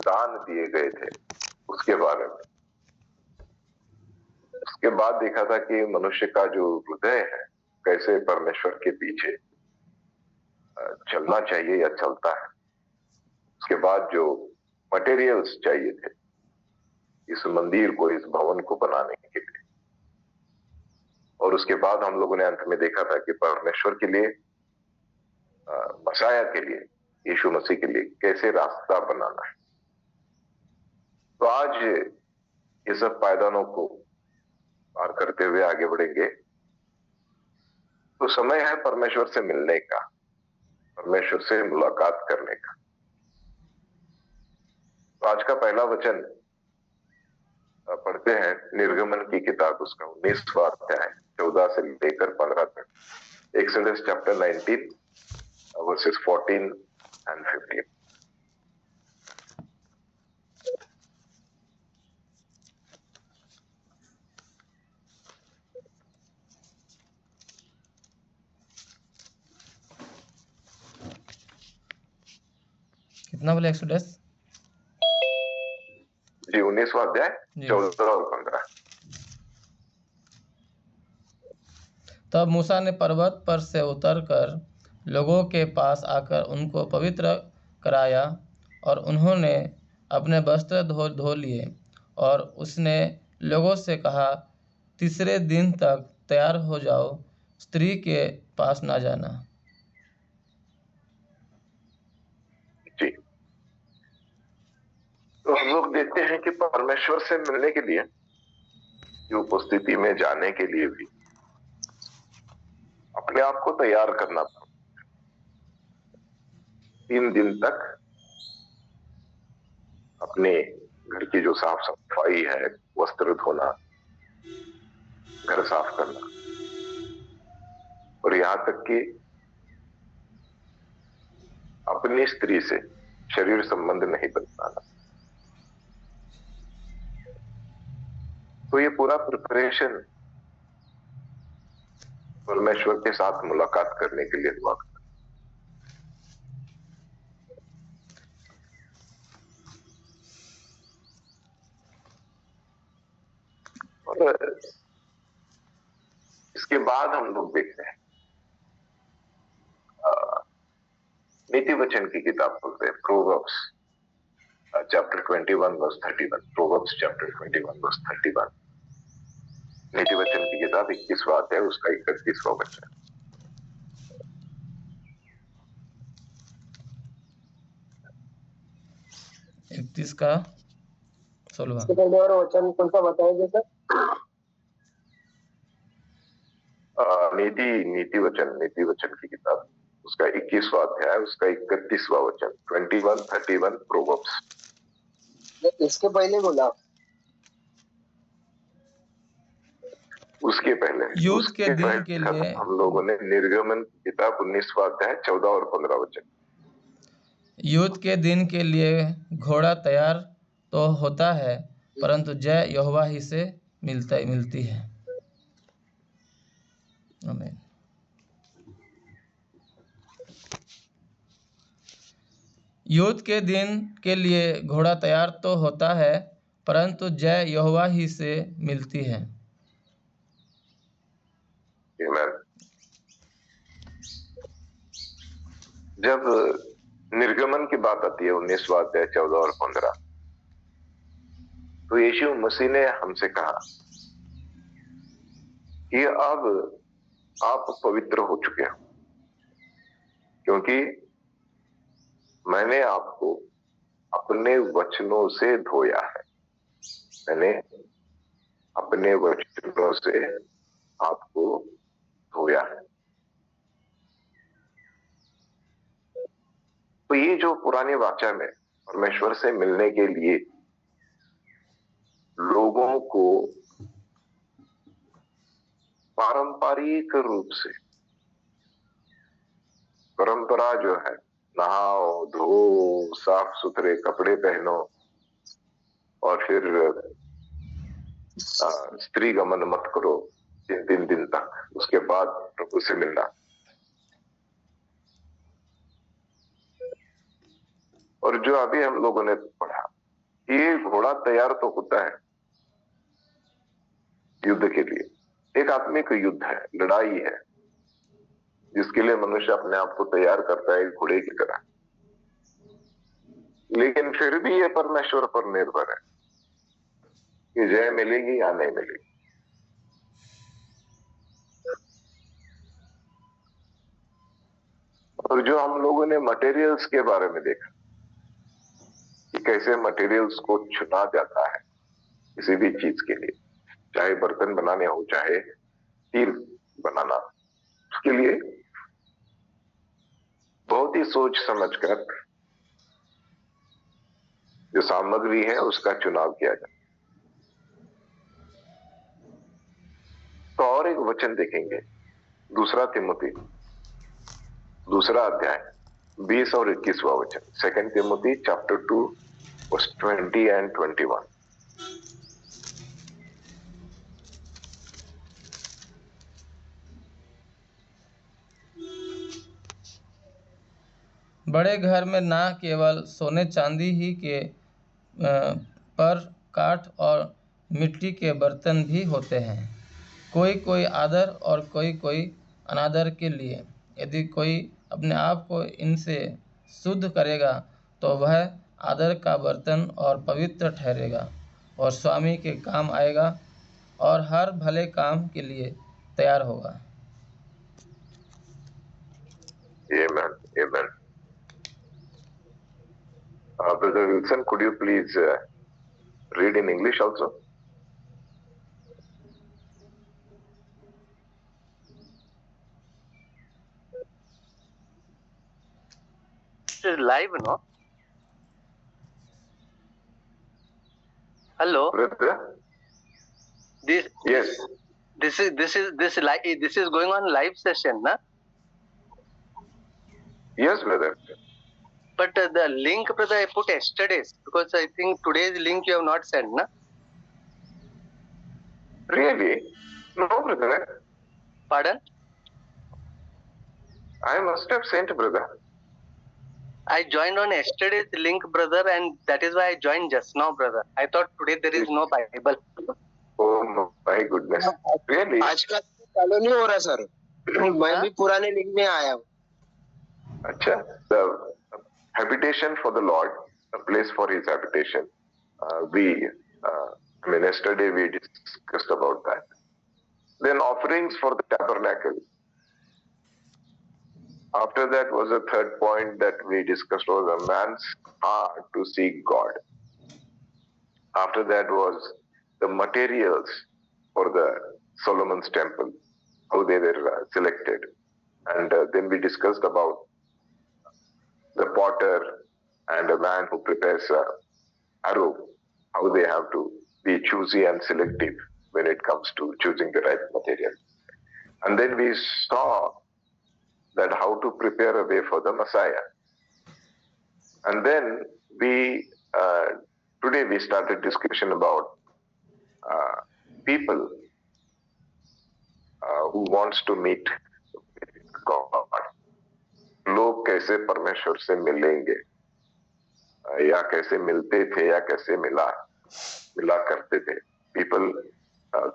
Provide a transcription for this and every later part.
दान दिए गए थे उसके बारे में। उसके बाद देखा था कि मनुष्य का जो हृदय है कैसे परमेश्वर के पीछे चलना चाहिए या चलता है। उसके बाद जो मटेरियल्स चाहिए थे इस मंदिर को, इस भवन को बनाने के लिए, और उसके बाद हम लोगों ने अंत में देखा था कि परमेश्वर के लिए, मसाया के लिए, यीशु मसीह के लिए कैसे रास्ता बनाना है। तो आज ये सब पायदानों को पार करते हुए आगे बढ़ेंगे। तो समय है परमेश्वर से मिलने का, परमेश्वर से मुलाकात करने का। तो आज का पहला वचन पढ़ते हैं निर्गमन की किताब, उसका 19वां अध्याय 14 से लेकर 15 तक। Exodus chapter 19 versus 14 and 15। कितना बोले एक्सोडस? जी 19वां अध्याय 14 और 15। तब मूसा ने पर्वत पर से उतरकर लोगों के पास आकर उनको पवित्र कराया, और उन्होंने अपने वस्त्र धो लिए। और उसने लोगों से कहा, तीसरे दिन तक तैयार हो जाओ, स्त्री के पास ना जाना। जी, तो हम लोग देखते हैं कि परमेश्वर से मिलने के लिए, की उपस्थिति में जाने के लिए भी अपने आप को तैयार करना था। 3 दिन तक अपने घर की जो साफ सफाई है, वस्त्र धोना, घर साफ करना, और यहां तक कि अपनी स्त्री से शरीर संबंध नहीं बनाना। तो ये पूरा प्रिपरेशन परमेश्वर के साथ मुलाकात करने के लिए हुआ। और इसके बाद हम लोग देखते हैं नीति वचन की किताब पढ़ते हैं, Proverbs chapter 21 verse 31। Proverbs chapter 21 verse 31। नीति वचन की किताब 21वां अध्याय, उसका 31वां वचन। इकतीस का 16। और वचन कौन सा बताएंगे सर? नीति वचन की किताब, उसका 21वां अध्याय, उसका 31वां वचन। 21, 31 प्रोवर्ब्स। इसके पहले बोला, उसके पहले यूथ के दिन के लिए हम लोगों ने निर्गमन की किताब 19वां अध्याय 14 और 15 वचन। यूथ के दिन के लिए घोड़ा तैयार तो होता है, परंतु जय यहोवा ही से मिलती है। आमीन। यूथ के दिन के लिए घोड़ा तैयार तो होता है, परंतु जय यहोवा ही से मिलती है। जब निर्गमन की बात आती है 19वां अध्याय 14 और 15, तो यीशु मसीह ने हमसे कहा कि अब आप पवित्र हो चुके हो, क्योंकि मैंने आपको अपने वचनों से धोया है। मैंने अपने वचनों से आपको धोया है। तो ये जो पुराने वाचा में परमेश्वर से मिलने के लिए लोगों को पारंपरिक रूप से, परंपरा जो है, नहाओ, धो, साफ सुथरे कपड़े पहनो और फिर स्त्री गमन मत करो 3 दिन तक, उसके बाद प्रभु से मिलना। और जो अभी हम लोगों ने पढ़ा ये घोड़ा तैयार तो होता है युद्ध के लिए, एक आत्मिक युद्ध है, लड़ाई है, जिसके लिए मनुष्य अपने आप को तैयार करता है घोड़े की तरह। लेकिन फिर भी ये परमेश्वर पर निर्भर है कि जय मिलेगी या नहीं मिलेगी। और जो हम लोगों ने मटेरियल्स के बारे में देखा कि कैसे मटेरियल्स को चुना जाता है किसी भी चीज के लिए, चाहे बर्तन बनाने हो चाहे तीर बनाना, उसके लिए बहुत ही सोच समझकर जो सामग्री है उसका चुनाव किया जाए। तो और एक वचन देखेंगे, दूसरा तिमुथी 2 अध्याय 20 और 21वां वचन, 2 तिमुथी चैप्टर 2 वर्स 20 and 21। बड़े घर में ना केवल सोने चांदी ही के पर काठ और मिट्टी के बर्तन भी होते हैं, कोई कोई आदर और कोई कोई अनादर के लिए। यदि कोई अपने आप को इनसे शुद्ध करेगा तो वह आदर का बर्तन और पवित्र ठहरेगा और स्वामी के काम आएगा और हर भले काम के लिए तैयार होगा। Amen. Amen. Brother Wilson, could you please read in English also? It is live, no? Hello. Brother? This Yes. this is going on live session, na? Yes, brother. But the link, brother, I put yesterday's because I think today's link you have not sent, na? Really? No, brother. Pardon? I must have sent, brother. I joined on yesterday's link, brother, and that is why I joined just now, brother. I thought today there is no Bible. Oh my goodness. Really? आज का चालू नहीं हो रहा sir. मैं भी पुराने link में आया हूँ। Acha. The habitation for the Lord, the place for His habitation. Yesterday we discussed about that. Then offerings for the tabernacle. After that was the third point that we discussed, was a man's heart to seek God. After that was the materials for the Solomon's temple, how they were selected. And then we discussed about the potter and a man who prepares arrow, how they have to be choosy and selective when it comes to choosing the right material. And then we saw that how to prepare a way for the Messiah. And then today we started discussion about people who wants to meet God. लोग कैसे परमेश्वर से मिलेंगे या कैसे मिलते थे या कैसे मिला करते थे पीपल।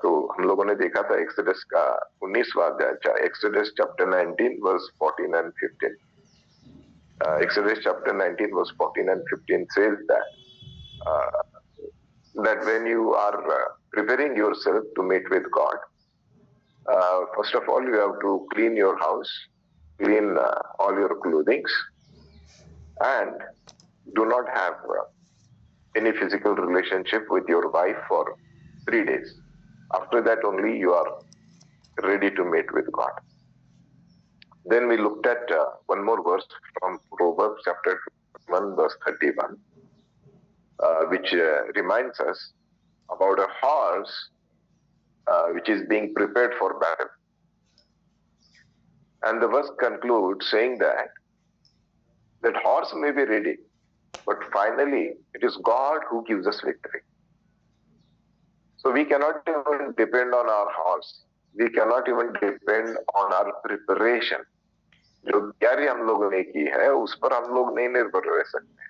तो हम लोगों ने देखा था एक्सोडस का 19वां अध्याय, exodus chapter 19 verse 14 and 15। Exodus chapter 19 verse 14 and 15 says that when you are preparing yourself to meet with God, first of all you have to clean your house, clean all your clothing, and do not have any physical relationship with your wife for 3 days. After that only you are ready to meet with God. Then we looked at one more verse from Proverbs chapter 1 verse 31, which reminds us about a horse which is being prepared for battle. And the verse concludes saying that horse may be ready, but finally it is God who gives us victory. So we cannot even depend on our horse. We cannot even depend on our preparation. जो तैयारी हम लोगों ने की है उस पर हम लोग नहीं निर्भर रह सकते।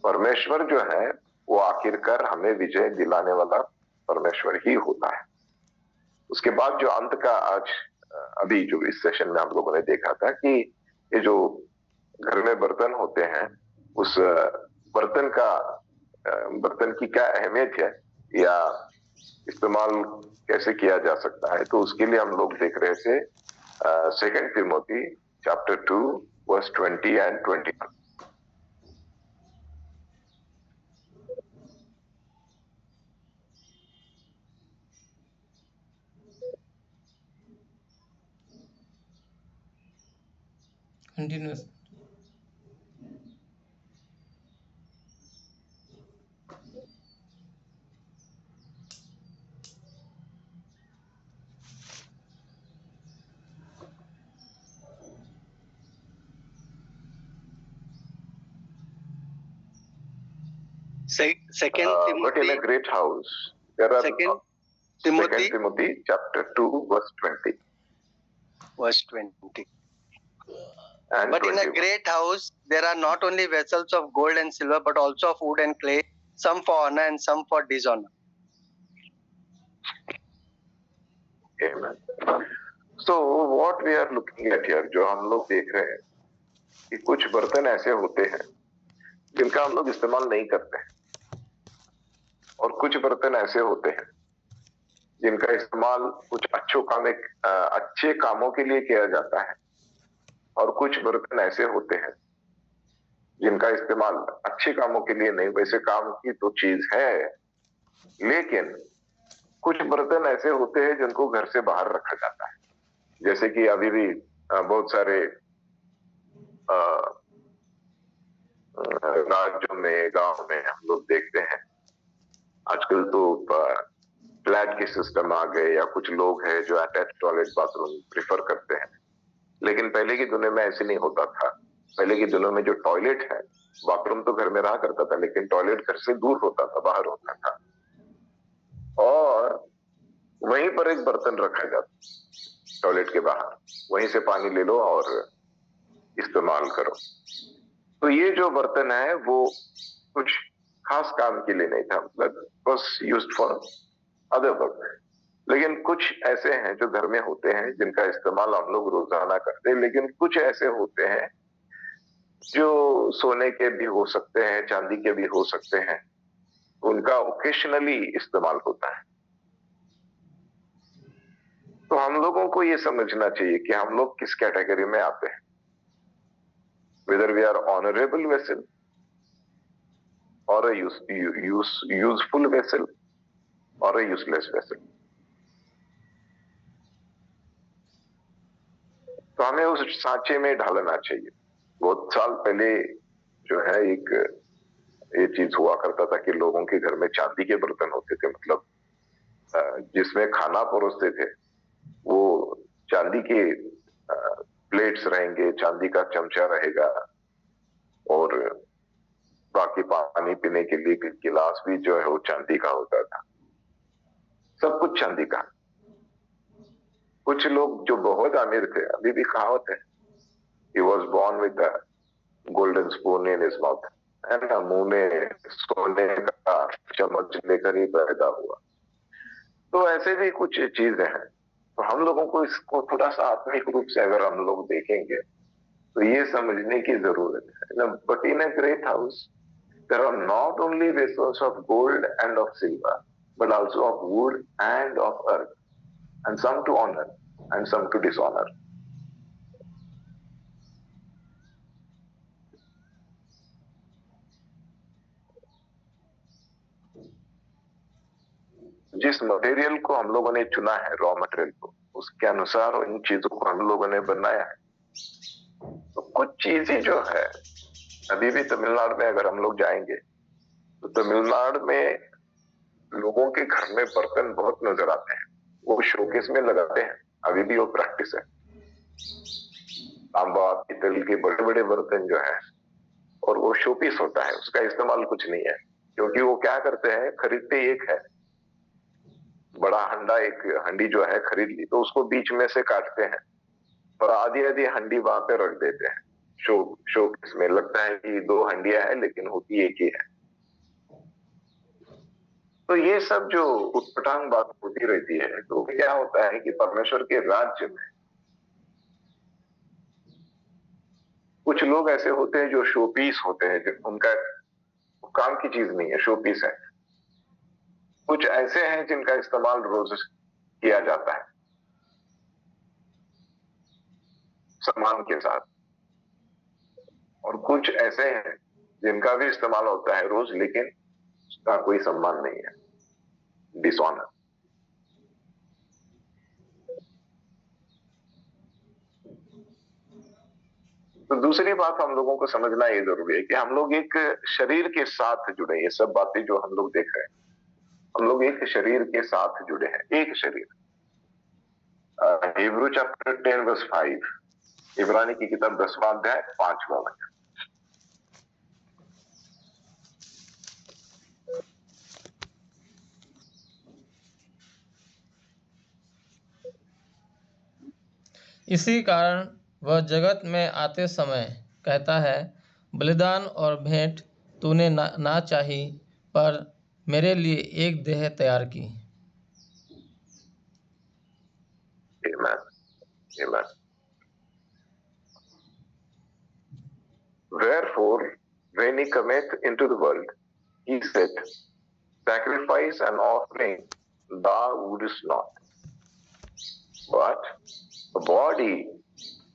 परमेश्वर जो है वो आखिरकार हमें विजय दिलाने वाला परमेश्वर ही होता है। उसके बाद जो अंत का आज अभी जो इस सेशन में हम लोगों ने देखा था कि ये जो घर में बर्तन होते हैं, उस बर्तन की क्या अहमियत है या इस्तेमाल कैसे किया जा सकता है, तो उसके लिए हम लोग देख रहे थे 2 Timothy chapter 2 verse 20 and 21। Continues. Second But in a Timothy, great house there are Second 2 Timothy, Timothy chapter 2 verse 20 verse 20. and But in a 21. great house, there are not only vessels of gold and silver, but also of wood and clay, some for honor and some for dishonor. Amen. So what we are looking at here, जो हम लोग देख रहे हैं कि कुछ बर्तन ऐसे होते हैं जिनका हम लोग इस्तेमाल नहीं करते हैं, और कुछ बर्तन ऐसे होते हैं जिनका इस्तेमाल कुछ अच्छे कामों के लिए किया जाता है, और कुछ बर्तन ऐसे होते हैं जिनका इस्तेमाल अच्छे कामों के लिए नहीं, वैसे काम की तो चीज है, लेकिन कुछ बर्तन ऐसे होते हैं जिनको घर से बाहर रखा जाता है। जैसे कि अभी भी बहुत सारे राज्यों में, गांव में हम लोग देखते हैं आजकल तो फ्लैट के सिस्टम आ गए, या कुछ लोग हैं जो अटैच टॉयलेट बाथरूम प्रिफर करते हैं, लेकिन पहले की दुनिया में ऐसे नहीं होता था। पहले की दुनिया में जो टॉयलेट है, बाथरूम तो घर में रहा करता था, लेकिन टॉयलेट घर से दूर होता था, बाहर होता था, और वहीं पर एक बर्तन रखा जाता टॉयलेट के बाहर, वहीं से पानी ले लो और इस्तेमाल करो। तो ये जो बर्तन है वो कुछ खास काम के लिए नहीं था, मतलब बस यूज्ड फॉर अदर पर्पस। लेकिन कुछ ऐसे हैं जो घर में होते हैं जिनका इस्तेमाल हम लोग रोजाना करते हैं, लेकिन कुछ ऐसे होते हैं जो सोने के भी हो सकते हैं, चांदी के भी हो सकते हैं, उनका ओकेशनली इस्तेमाल होता है। तो हम लोगों को ये समझना चाहिए कि हम लोग किस कैटेगरी में आते हैं, whether we are honorable vessel or a useful vessel or a useless vessel। तो हमें उस सांचे में ढालना चाहिए। बहुत साल पहले जो है एक ये चीज हुआ करता था कि लोगों के घर में चांदी के बर्तन होते थे, मतलब जिसमें खाना परोसते थे वो चांदी के प्लेट्स रहेंगे, चांदी का चमचा रहेगा, और बाकी पानी पीने के लिए गिलास भी जो है वो चांदी का होता था, सब कुछ चांदी का। कुछ लोग जो बहुत अमीर थे, अभी भी कहावत है, he was born with a golden spoon in his mouth, है ना, मुंह में सोने का चम्मच लेकर ही पैदा हुआ। तो ऐसे भी कुछ चीजें हैं। तो हम लोगों को इसको थोड़ा सा आत्मिक रूप से अगर हम लोग देखेंगे तो ये समझने की जरूरत है। But in a great house there are not only vessels of gold and of silver, but also of wood and of earth, and some to honor and some to dishonor। जिस मटेरियल को हम लोगों ने चुना है, raw material को, उसके अनुसार इन चीजों को हम लोगों ने बनाया है। तो कुछ चीजें जो है, अभी भी तमिलनाडु में अगर हम लोग जाएंगे तो तमिलनाडु में लोगों के घर में बर्तन बहुत नजर आते हैं, वो शोकेस में लगाते हैं, अभी भी वो प्रैक्टिस है। तांबा पीतल के बड़े बड़े बर्तन जो है, और वो शोपीस होता है, उसका इस्तेमाल कुछ नहीं है, क्योंकि वो क्या करते हैं, खरीदते एक है बड़ा हंडा, एक हंडी जो है खरीद ली तो उसको बीच में से काटते हैं और आधी आधी हंडी वहां पे रख देते हैं। शो इसमें लगता है कि 2 हंडियां है, लेकिन होती एक ही है। तो ये सब जो उटपटांग बात होती रहती है, तो क्या होता है कि परमेश्वर के राज्य में कुछ लोग ऐसे होते हैं जो शो पीस होते हैं, उनका काम की चीज नहीं है, शो पीस है। कुछ ऐसे हैं जिनका इस्तेमाल रोज किया जाता है सम्मान के साथ, और कुछ ऐसे हैं जिनका भी इस्तेमाल होता है रोज, लेकिन उसका कोई सम्मान नहीं है, डिसऑनर। तो दूसरी बात हम लोगों को समझना ये जरूरी है कि हम लोग एक शरीर के साथ जुड़े। ये सब बातें जो हम लोग देख रहे हैं, हम लोग एक शरीर के साथ जुड़े हैं, एक शरीर। हिब्रू चैप्टर 10 वर्स 5, इब्रानी की किताब 10वां अध्याय 5वां वचन। इसी कारण वह जगत में आते समय कहता है, बलिदान और भेंट तूने ना चाही, पर मेरे लिए एक देह तैयार की। Amen. Amen. Wherefore, when he cometh into the world, he said, sacrifice and offering thou wouldest not, but a body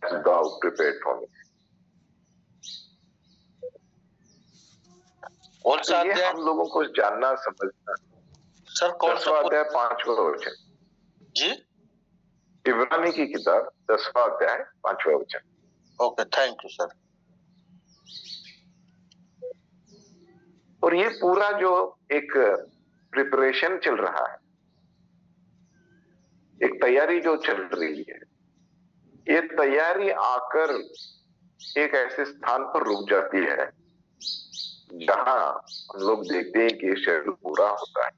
hast thou prepared for me. कौन सा ये अध्याय हम लोगों को जानना समझना। सर? कौन सा 10वां अध्याय 5वां वचन जी? इब्रानी की किताब 10वां अध्याय 5वां वचन। Okay, thank you sir. और ये पूरा जो एक प्रिपरेशन चल रहा है, एक तैयारी जो चल रही है, ये तैयारी आकर एक ऐसे स्थान पर रुक जाती है जहां हम लोग देखते हैं कि शेड्यूल पूरा होता है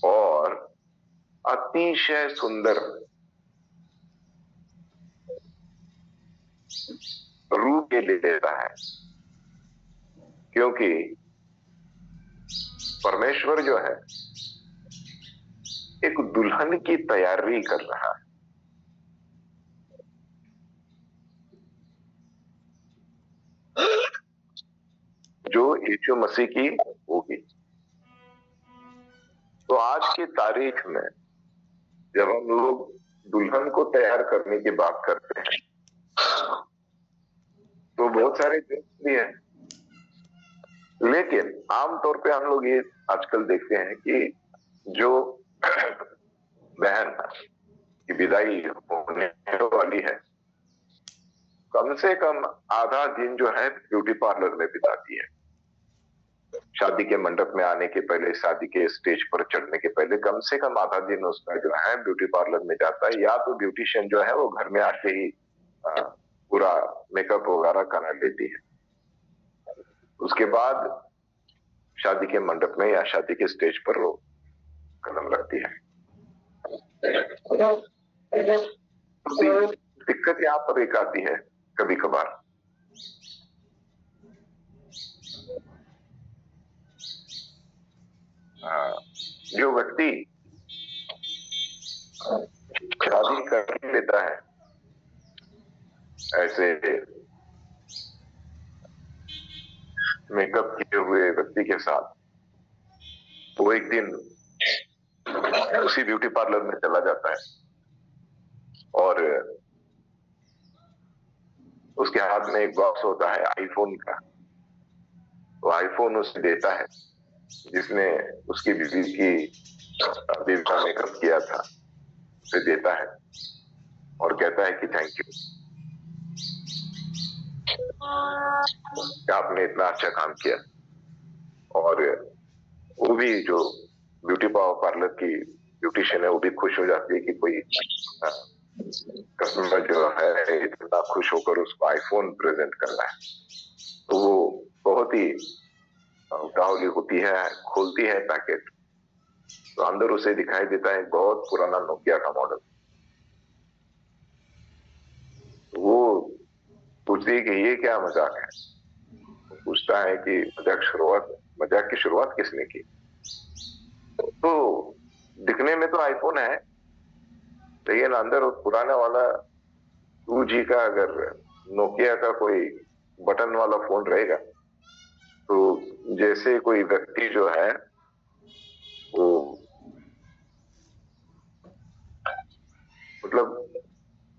और अतिशय सुंदर रूप ले लेता है, क्योंकि परमेश्वर जो है एक दुल्हन की तैयारी कर रहा है। जो यीशु मसीह की होगी। तो आज की तारीख में जब हम लोग दुल्हन को तैयार करने की बात करते हैं, तो बहुत सारे ड्रिंक्स भी हैं, लेकिन आमतौर पे हम लोग ये आजकल देखते हैं कि जो बहन की विदाई होने वाली है, कम से कम आधा दिन जो है ब्यूटी पार्लर में बिताती है। शादी के मंडप में आने के पहले, शादी के स्टेज पर चढ़ने के पहले कम से कम आधा दिन उसका जो है ब्यूटी पार्लर में जाता है, या तो ब्यूटिशियन जो है वो घर में आके ही पूरा मेकअप वगैरह करा लेती है। उसके बाद शादी के मंडप में या शादी के स्टेज पर वो कदम रखती है। दिक्कत यहाँ पर एक आती है कभी कभार, जो व्यक्ति शादी कर लेता है ऐसे मेकअप किए हुए व्यक्ति के साथ, वो एक दिन उसी ब्यूटी पार्लर में चला जाता है और उसके हाथ में एक बॉक्स होता है आईफोन का। वो आईफोन उसे देता है जिसने उसकी बीवी का मेकअप किया था, उसे देता है और कहता है कि थैंक यू, आपने इतना अच्छा काम किया। और वो भी जो ब्यूटी पार्लर की ब्यूटिशियन है वो भी खुश हो जाती है कि कोई कस्टमर जो है इतना खुश होकर उसको आईफोन प्रेजेंट कर रहा है। तो वो बहुत ही उतावली होती है, खोलती है पैकेट, तो अंदर उसे दिखाई देता है बहुत पुराना नोकिया का मॉडल। वो पूछती है कि ये क्या मजाक है। पूछता है कि मजाक की शुरुआत किसने की। तो दिखने में तो आईफोन है, लेकिन अंदर वो पुराना वाला 2G का, अगर नोकिया का कोई बटन वाला फोन रहेगा तो जैसे कोई व्यक्ति जो है वो मतलब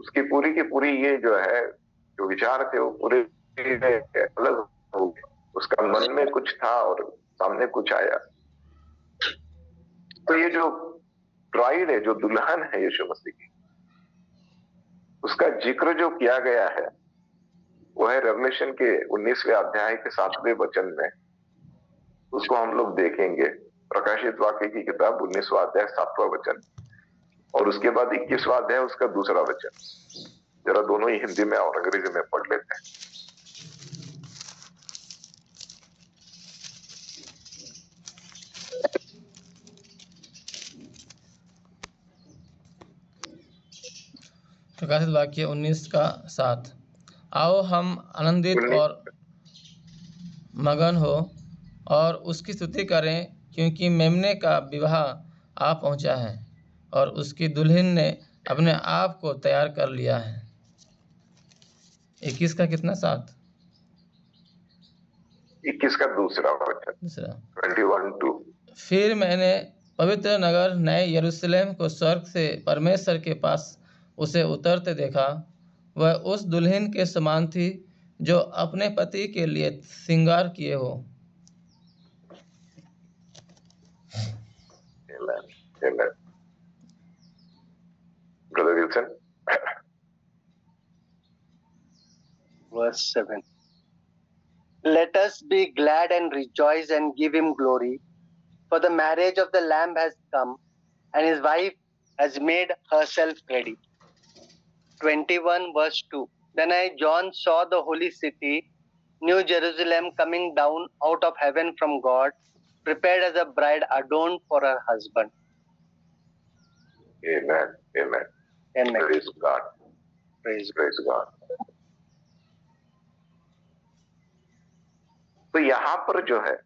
उसकी पूरी की पूरी ये जो है जो विचार थे वो पूरे अलग हो गए। उसका मन में कुछ था और सामने कुछ आया। तो ये जो ब्राइड है, जो दुल्हन है यीशु मसीह की, उसका जिक्र जो किया गया है वो है रेवलेशन के 19वें अध्याय के 7वें वचन में। उसको हम लोग देखेंगे, प्रकाशित वाक्य की किताब 19वां अध्याय 7वां वचन, और उसके बाद 21वां अध्याय उसका दूसरा वचन। जरा दोनों ही हिंदी में और अंग्रेजी में पढ़ लेते हैं। प्रकाशित वाक्य 19 का 7। आओ हम आनंदित और मगन हो और उसकी स्तुति करें, क्योंकि मेमने का विवाह आ पहुंचा है और उसकी दुल्हन ने अपने आप को तैयार कर लिया है। 21 का कितना 7? 21 का दूसरा वचन, दूसरा। 21:2। फिर मैंने पवित्र नगर नए यरूशलेम को स्वर्ग से परमेश्वर के पास उसे उतरते देखा। वह उस दुल्हन के समान थी जो अपने पति के लिए श्रृंगार किए हो। Amen. Amen. Brother Wilson. Verse 7. Let us be glad and rejoice and give him glory, for the marriage of the Lamb has come, and his wife has made herself ready. 21 verse 2. Then I, John, saw the holy city, New Jerusalem, coming down out of heaven from God, prepared as a bride adorned for her husband. Amen. Amen. Amen. Praise God. Praise Praise God. तो यहां पर जो है,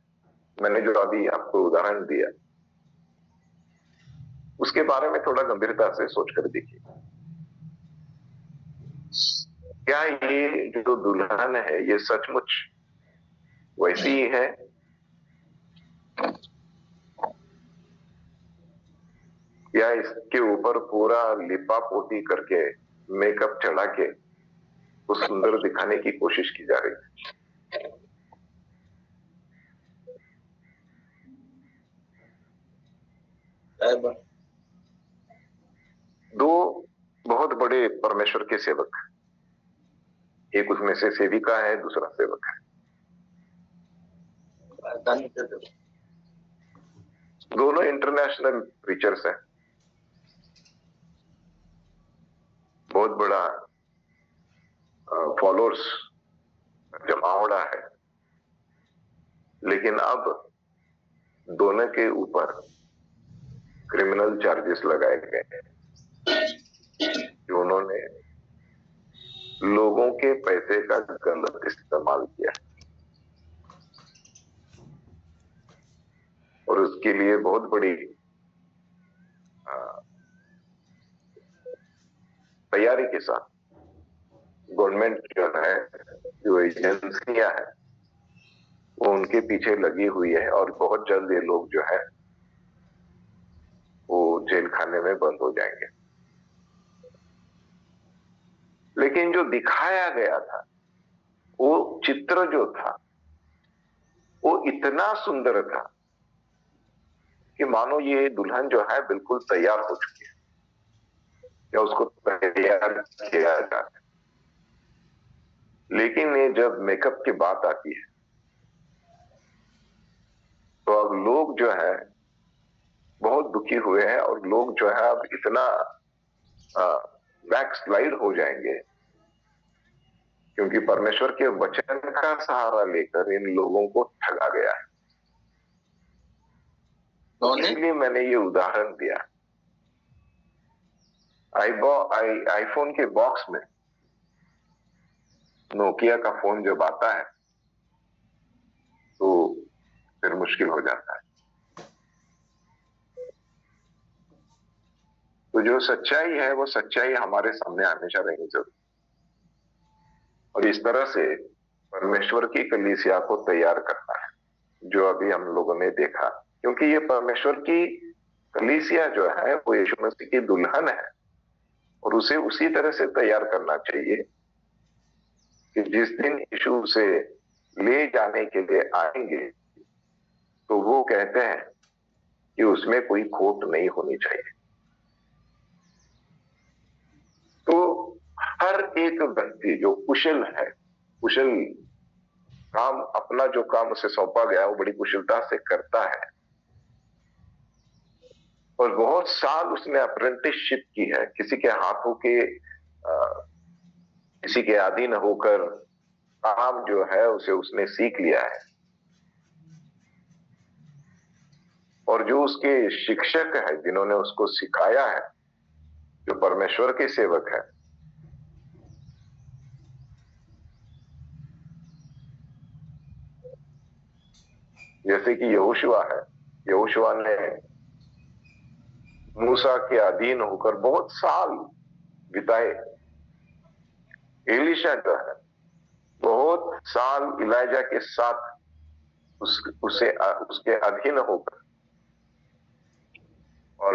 मैंने जो अभी आपको उदाहरण दिया उसके बारे में थोड़ा गंभीरता से सोचकर देखिए। क्या ये जो दुल्हन है ये सचमुच वैसी ही है या इसके ऊपर पूरा लिपा पोती करके मेकअप चढ़ा के उस सुंदर दिखाने की कोशिश की जा रही है? दो बहुत बड़े परमेश्वर के सेवक, एक उसमें से सेविका है, दूसरा सेवक है। दोनों इंटरनेशनल प्रीचर्स हैं, बहुत बड़ा फॉलोअर्स जमावड़ा है, लेकिन अब दोनों के ऊपर क्रिमिनल चार्जेस लगाए गए हैं कि उन्होंने लोगों के पैसे का गलत इस्तेमाल किया और उसके लिए बहुत बड़ी तैयारी के साथ गवर्नमेंट जो है, जो एजेंसियां हैं, वो उनके पीछे लगी हुई है और बहुत जल्द ये लोग जो है वो जेल खाने में बंद हो जाएंगे। लेकिन जो दिखाया गया था, वो चित्र जो था वो इतना सुंदर था कि मानो ये दुल्हन जो है बिल्कुल तैयार हो चुकी है या उसको तैयार किया जा रहा है। लेकिन ये जब मेकअप की बात आती है तो अब लोग जो है बहुत दुखी हुए हैं और लोग जो है अब इतना बैक स्लाइड हो जाएंगे क्योंकि परमेश्वर के वचन का सहारा लेकर इन लोगों को ठगा गया है। इसलिए मैंने ये उदाहरण दिया। आईफोन के बॉक्स में नोकिया का फोन जब आता है तो फिर मुश्किल हो जाता है। जो सच्चाई है वो सच्चाई हमारे सामने हमेशा रहनी जरूरी। और इस तरह से परमेश्वर की कलीसिया को तैयार करना है, जो अभी हम लोगों ने देखा। क्योंकि ये परमेश्वर की कलीसिया जो है वो यीशु मसीह की दुल्हन है, और उसे उसी तरह से तैयार करना चाहिए कि जिस दिन यीशु उसे ले जाने के लिए आएंगे तो वो कहते हैं कि उसमें कोई खोट नहीं होनी चाहिए। तो हर एक व्यक्ति जो कुशल है, कुशल काम, अपना जो काम उसे सौंपा गया वो बड़ी कुशलता से करता है, और बहुत साल उसने अप्रेंटिसशिप की है, किसी के हाथों के किसी के अधीन होकर काम जो है उसे उसने सीख लिया है। और जो उसके शिक्षक है, जिन्होंने उसको सिखाया है, जो परमेश्वर के सेवक है, जैसे कि यहोशुआ है, यहोशुआ ने मूसा के अधीन होकर बहुत साल बिताए। एलीशा जो है बहुत साल इलाइजा के साथ उसके अधीन होकर, और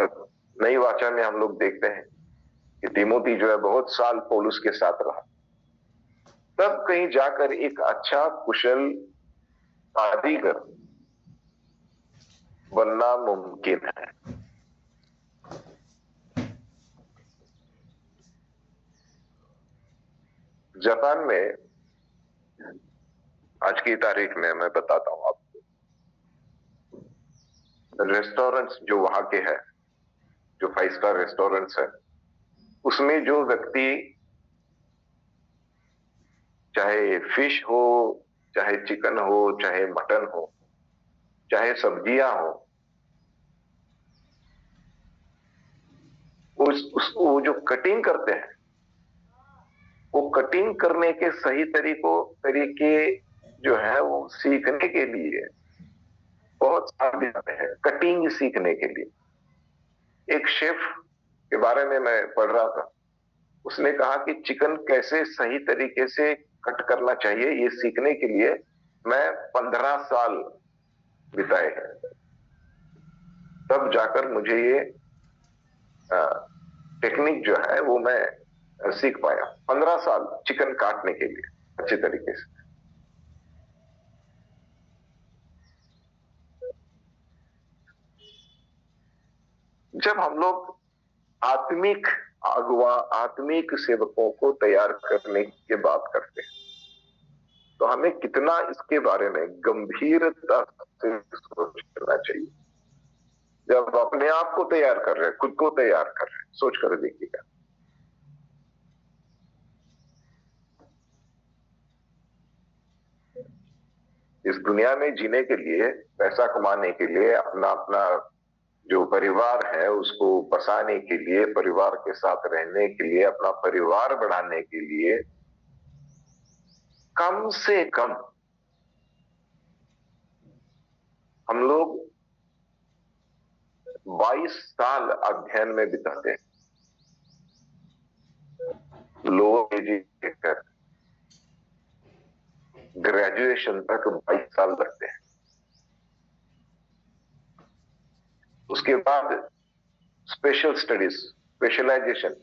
नई वाचा में हम लोग देखते हैं कि तिमोथी जो है बहुत साल पौलुस के साथ रहा। तब कहीं जाकर एक अच्छा कुशल कारीगर बनना मुमकिन है। जापान में आज की तारीख में मैं बताता हूं आपको, रेस्टोरेंट्स जो वहां के हैं, जो 5 स्टार रेस्टोरेंट्स है, उसमें जो व्यक्ति चाहे फिश हो, चाहे चिकन हो, चाहे मटन हो, चाहे सब्जियां हो, वो जो कटिंग करते हैं, वो कटिंग करने के सही तरीके जो है वो सीखने के लिए बहुत साल जाते हैं, कटिंग सीखने के लिए। एक शेफ के बारे में मैं पढ़ रहा था, उसने कहा कि चिकन कैसे सही तरीके से कट करना चाहिए ये सीखने के लिए मैं 15 साल बिताए हैं, तब जाकर मुझे ये टेक्निक जो है वो मैं सीख पाया। 15 साल चिकन काटने के लिए अच्छे तरीके से। जब हम लोग आत्मिक अगुवा, आत्मिक सेवकों को तैयार करने की बात करते हैं, तो हमें कितना इसके बारे में गंभीरता से सोचना चाहिए। जब अपने आप को तैयार कर रहे हैं, खुद को तैयार कर रहे हैं, सोच कर देखिएगा। इस दुनिया में जीने के लिए, पैसा कमाने के लिए, अपना जो परिवार है उसको बसाने के लिए, परिवार के साथ रहने के लिए, अपना परिवार बढ़ाने के लिए कम से कम हम लोग 22 साल अध्ययन में बिताते हैं। लोअर केजी लेकर ग्रेजुएशन तक 22 साल लगते हैं। उसके बाद स्पेशल स्टडीज, स्पेशलाइजेशन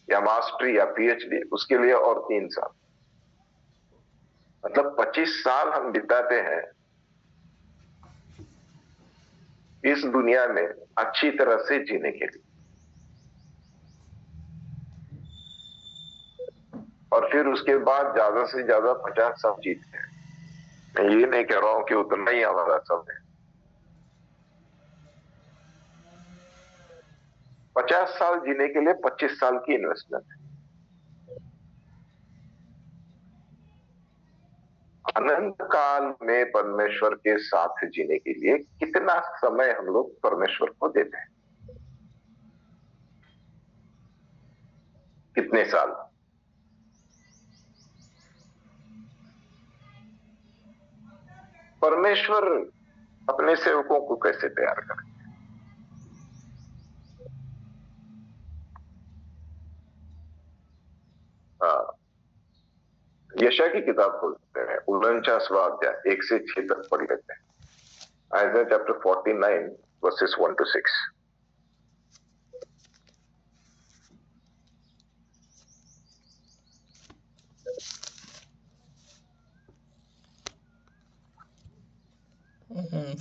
या मास्टरी या पीएचडी, उसके लिए और 3 साल, मतलब 25 साल हम बिताते हैं इस दुनिया में अच्छी तरह से जीने के लिए। और फिर उसके बाद ज्यादा से ज्यादा 50 साल जीते हैं। मैं ये नहीं कह रहा हूं कि उतना ही हमारा समय है। 50 साल जीने के लिए 25 साल की इन्वेस्टमेंट है। अनंत काल में परमेश्वर के साथ जीने के लिए कितना समय हम लोग परमेश्वर को देते हैं? कितने साल? परमेश्वर अपने सेवकों को कैसे तैयार करें? हाँ, यशा की किताब खोलते हैं, 49वां अध्याय 1 से 6 तक पढ़ लेते हैं। Isaiah chapter 49 versus 1 to 6।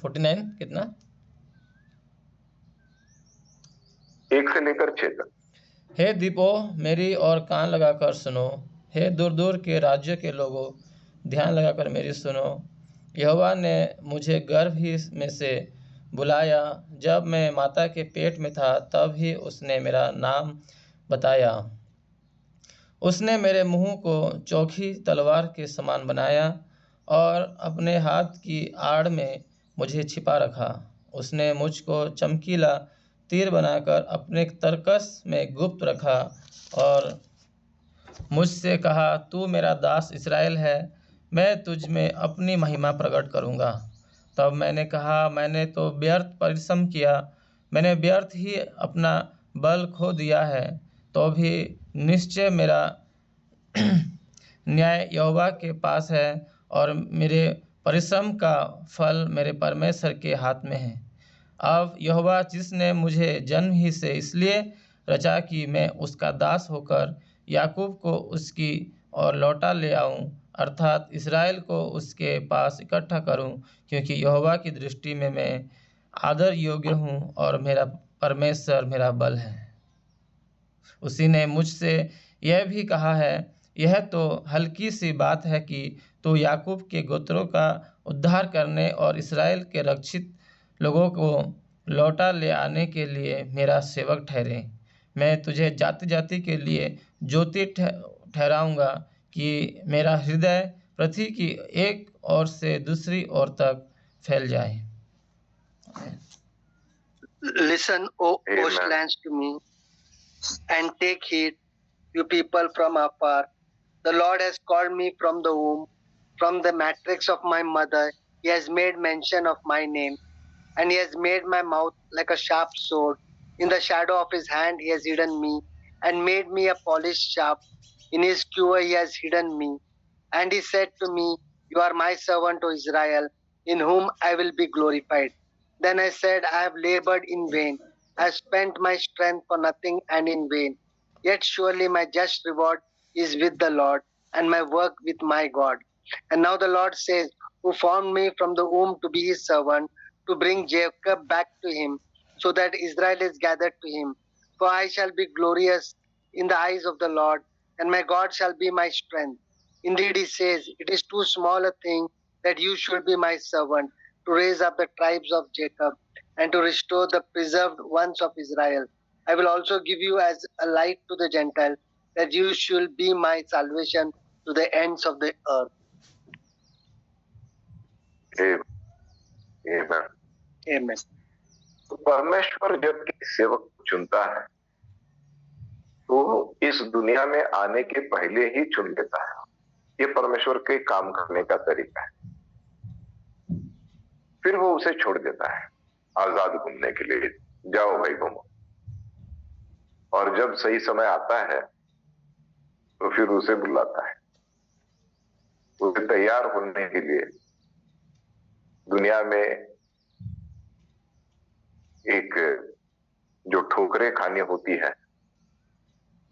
49 कितना? 1 से लेकर 6 तक। हे दीपो, मेरी और कान लगाकर सुनो। हे दूर दूर के राज्य के लोगों, ध्यान लगाकर मेरी सुनो। यहोवा ने मुझे गर्भ ही में से बुलाया, जब मैं माता के पेट में था तब ही उसने मेरा नाम बताया। उसने मेरे मुंह को चोखी तलवार के समान बनाया और अपने हाथ की आड़ में मुझे छिपा रखा। उसने मुझको चमकीला तीर बनाकर अपने तरकस में गुप्त रखा और मुझसे कहा, तू मेरा दास इस्राएल है, मैं तुझ में अपनी महिमा प्रकट करूँगा। तब मैंने कहा, मैंने तो व्यर्थ परिश्रम किया, मैंने व्यर्थ ही अपना बल खो दिया है। तो भी निश्चय मेरा न्याय यहोवा के पास है और मेरे परिश्रम का फल मेरे परमेश्वर के हाथ में है। अब यहोवा जिसने मुझे जन्म ही से इसलिए रचा कि मैं उसका दास होकर याकूब को उसकी ओर लौटा ले आऊं, अर्थात इस्राएल को उसके पास इकट्ठा करूं, क्योंकि यहोवा की दृष्टि में मैं आदर योग्य हूं और मेरा परमेश्वर मेरा बल है। उसी ने मुझसे यह भी कहा है, यह तो हल्की सी बात है कि तू याकूब के गोत्रों का उद्धार करने और इस्राएल के रक्षित लोगों को लौटा ले आने के लिए मेरा सेवक ठहरे। मैं तुझे जाति जाति के लिए ज्योति ठहराऊंगा कि मेरा हृदय पृथ्वी की एक ओर से दूसरी ओर तक फैल जाए। Listen, O Amen. coastlands, to me, and take heed, you people from afar. The Lord has called me from the womb, from the matrix of my mother. He has made mention of my name, and he has made my mouth like a sharp sword. In the shadow of his hand he has hidden me, and made me a polished shaft. In his skewer he has hidden me. And he said to me, you are my servant, O Israel, in whom I will be glorified. Then I said, I have labored in vain. I have spent my strength for nothing and in vain. Yet surely my just reward is with the Lord, and my work with my God. And now the Lord says, who formed me from the womb to be his servant, to bring Jacob back to him, so that Israel is gathered to him. For I shall be glorious in the eyes of the Lord, and my God shall be my strength. Indeed, he says, it is too small a thing that you should be my servant, to raise up the tribes of Jacob, and to restore the preserved ones of Israel. I will also give you as a light to the Gentiles, that you should be my salvation to the ends of the earth. Amen. Amen. तो परमेश्वर जब किसी सेवक को चुनता है तो इस दुनिया में आने के पहले ही चुन लेता है। ये परमेश्वर के काम करने का तरीका है। फिर वो उसे छोड़ देता है आजाद घूमने के लिए, जाओ भाई घूमो। और जब सही समय आता है तो फिर उसे बुलाता है, उसे तैयार होने के लिए। दुनिया में एक जो ठोकरें खानी होती है,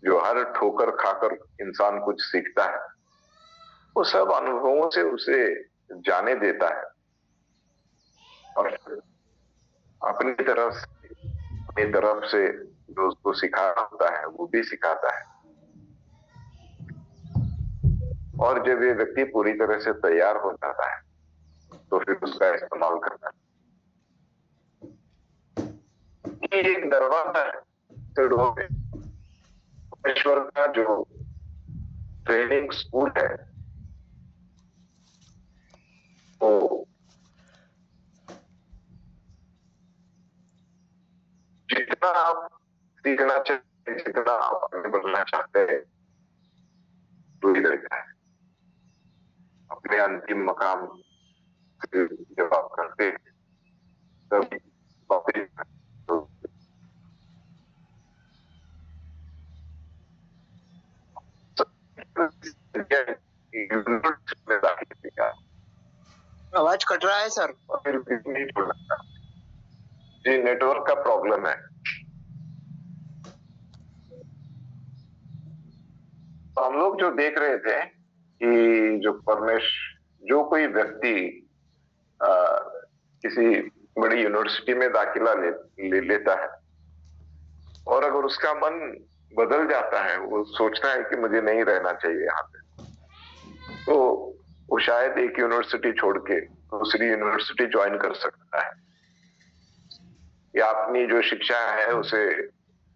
जो हर ठोकर खाकर इंसान कुछ सीखता है, वो सब अनुभवों से उसे जाने देता है और अपनी तरफ से जो उसको सिखाना होता है वो भी सिखाता है। और जब ये व्यक्ति पूरी तरह से तैयार हो जाता है तो फिर उसका इस्तेमाल करता है। ये एक दरवाजा है ईश्वर का जो ट्रेनिंग स्कूल है, वो जितना आप सीखना चाहते हैं, जितना आप आगे बढ़ना चाहते हैं, तो इधर का है। अपने अंतिम मकाम जब आप करते हैं तब कट रहा है सर। और फिर भी नहीं छोड़ना। जी नेटवर्क का प्रॉब्लम है। तो हम लोग जो देख रहे थे कि जो कोई व्यक्ति किसी बड़ी यूनिवर्सिटी में दाखिला लेता है और अगर उसका मन बदल जाता है, वो सोचता है कि मुझे नहीं रहना चाहिए यहाँ पे, तो वो शायद एक यूनिवर्सिटी छोड़ के दूसरी यूनिवर्सिटी ज्वाइन कर सकता है, या अपनी जो शिक्षा है उसे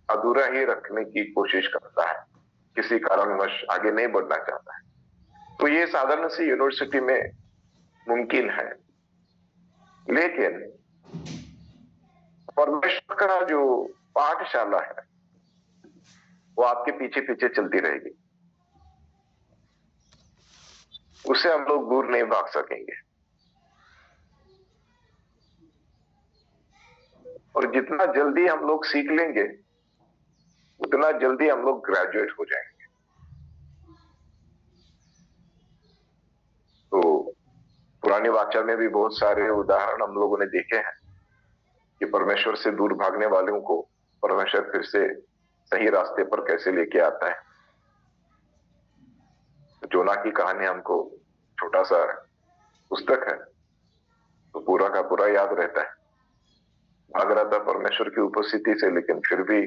अधूरा ही रखने की कोशिश करता है, किसी कारणवश आगे नहीं बढ़ना चाहता है। तो ये साधारण सी यूनिवर्सिटी में मुमकिन है, लेकिन परमेश्वर का जो पाठशाला है वो आपके पीछे पीछे चलती रहेगी, उससे हम लोग दूर नहीं भाग सकेंगे। और जितना जल्दी हम लोग सीख लेंगे उतना जल्दी हम लोग ग्रेजुएट हो जाएंगे। तो पुरानी वाचा में भी बहुत सारे उदाहरण हम लोगों ने देखे हैं कि परमेश्वर से दूर भागने वालों को परमेश्वर फिर से सही रास्ते पर कैसे लेके आता है। जोना की कहानी हमको छोटा सा पुस्तक है तो पूरा का पूरा याद रहता है। भाग रहा था परमेश्वर की उपस्थिति से, लेकिन फिर भी